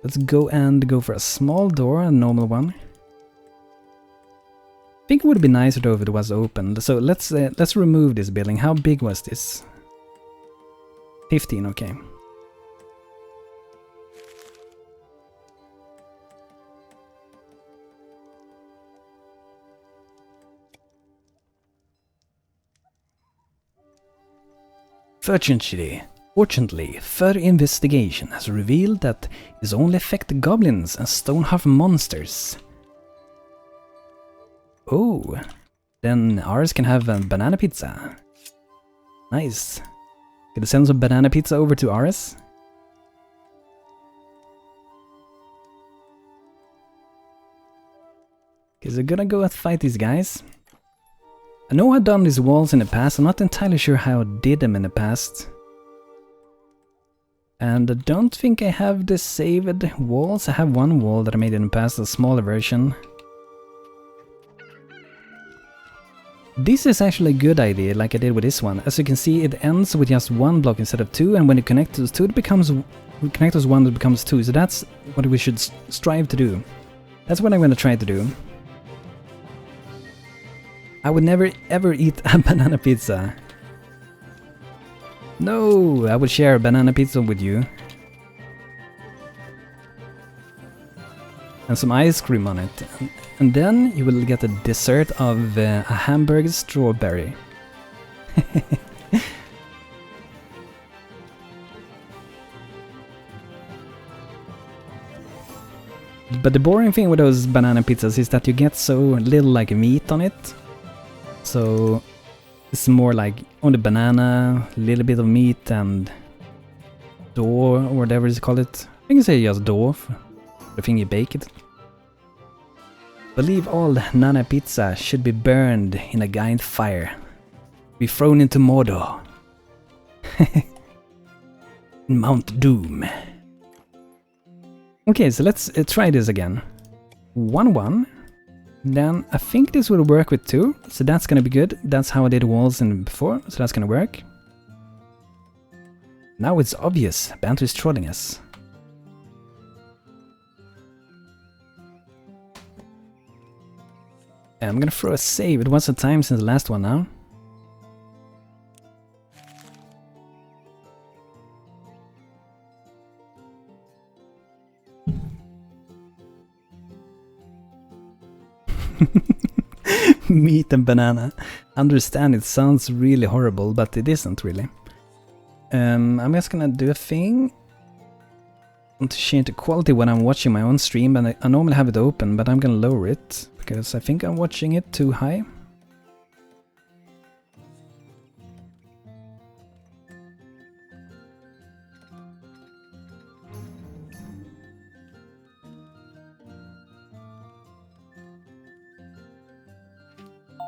Let's go for a small door, a normal one. I think it would be nicer though if it was open. So let's remove this building. How big was this? 15, okay. Fortunately, further investigation has revealed that it only affects goblins and Stonehearth monsters. Oh, then ours can have a banana pizza. Nice. Can I send some banana pizza over to ours? Okay, so gonna go and fight these guys. I know I've done these walls in the past, I'm not entirely sure how I did them in the past. And I don't think I have the saved walls. I have one wall that I made in the past, a smaller version. This is actually a good idea, like I did with this one. As you can see, it ends with just 1 block instead of 2, and when you connect those 2, it becomes... We connect those 1, it becomes 2, so that's what we should strive to do. That's what I'm going to try to do. I would never ever eat a banana pizza. No, I would share a banana pizza with you. and some ice cream on it. And then you will get a dessert of a hamburger strawberry. But the boring thing with those banana pizzas is that you get so little like meat on it. So it's more like on the banana, a little bit of meat and dough or whatever you call it. I think you say just dough, the thing you bake it. Believe all Nana pizza should be burned in a giant fire. Be thrown into Mordor. Mount Doom. Okay, so let's try this again. 1-1. Then I think this will work with 2, so that's gonna be good. That's how I did walls in before, so that's gonna work. Now it's obvious, Banter is trolling us. I'm gonna throw a save. It was a time since the last one now. Meat and banana. Understand, it sounds really horrible, but it isn't really. I'm just gonna do a thing. I want to change the quality when I'm watching my own stream, and I normally have it open, but I'm gonna lower it because I think I'm watching it too high.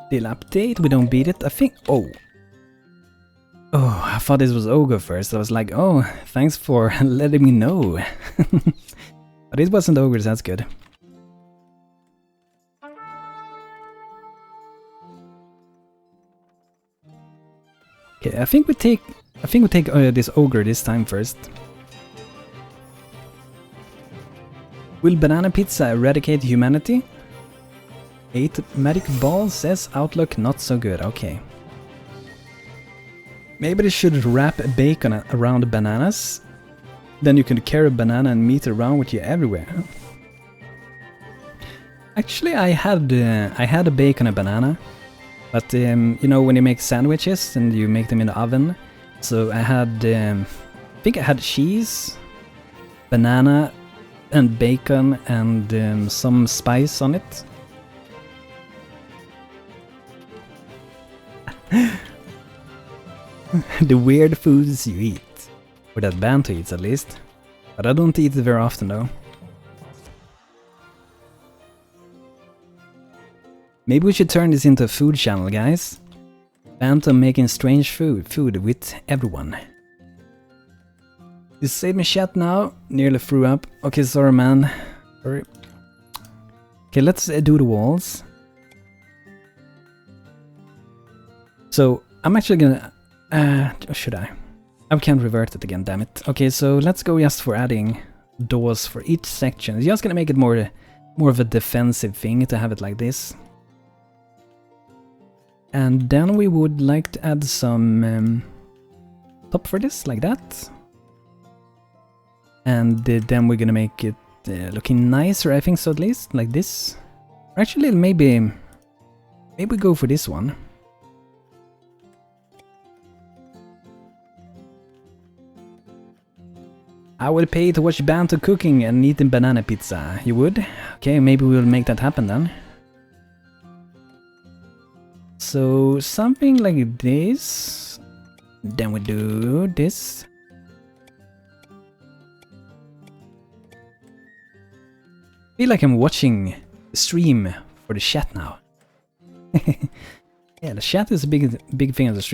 Still update, we don't beat it, I think. Oh, I thought this was Ogre first. I was like, oh, thanks for letting me know. But it wasn't Ogre, so that's good. Okay, I think we take this Ogre this time first. Will banana pizza eradicate humanity? 8 magic balls says outlook not so good. Okay. Maybe they should wrap bacon around bananas. Then you can carry banana and meat around with you everywhere. Actually, I had a bacon and banana, but you know when you make sandwiches and you make them in the oven. So I had, I think I had cheese, banana, and bacon and some spice on it. The weird foods you eat. Or that Banter eats at least. But I don't eat it very often though. Maybe we should turn this into a food channel, guys. Banter making strange food with everyone. You saved me chat now. Nearly threw up. Okay, sorry man. Sorry. Okay, let's do the walls. So, I'm actually gonna... should I? I can't revert it again, damn it. Okay, so let's go just for adding doors for each section. It's just gonna make it more of a defensive thing to have it like this. And then we would like to add some top for this, like that. And then we're gonna make it looking nicer, I think so at least, like this. Or actually, maybe go for this one. I would pay to watch Banter cooking and eating banana pizza. You would? Okay, maybe we'll make that happen then. So, something like this. Then we do this. I feel like I'm watching the stream for the chat now. Yeah, the chat is a big thing on the stream.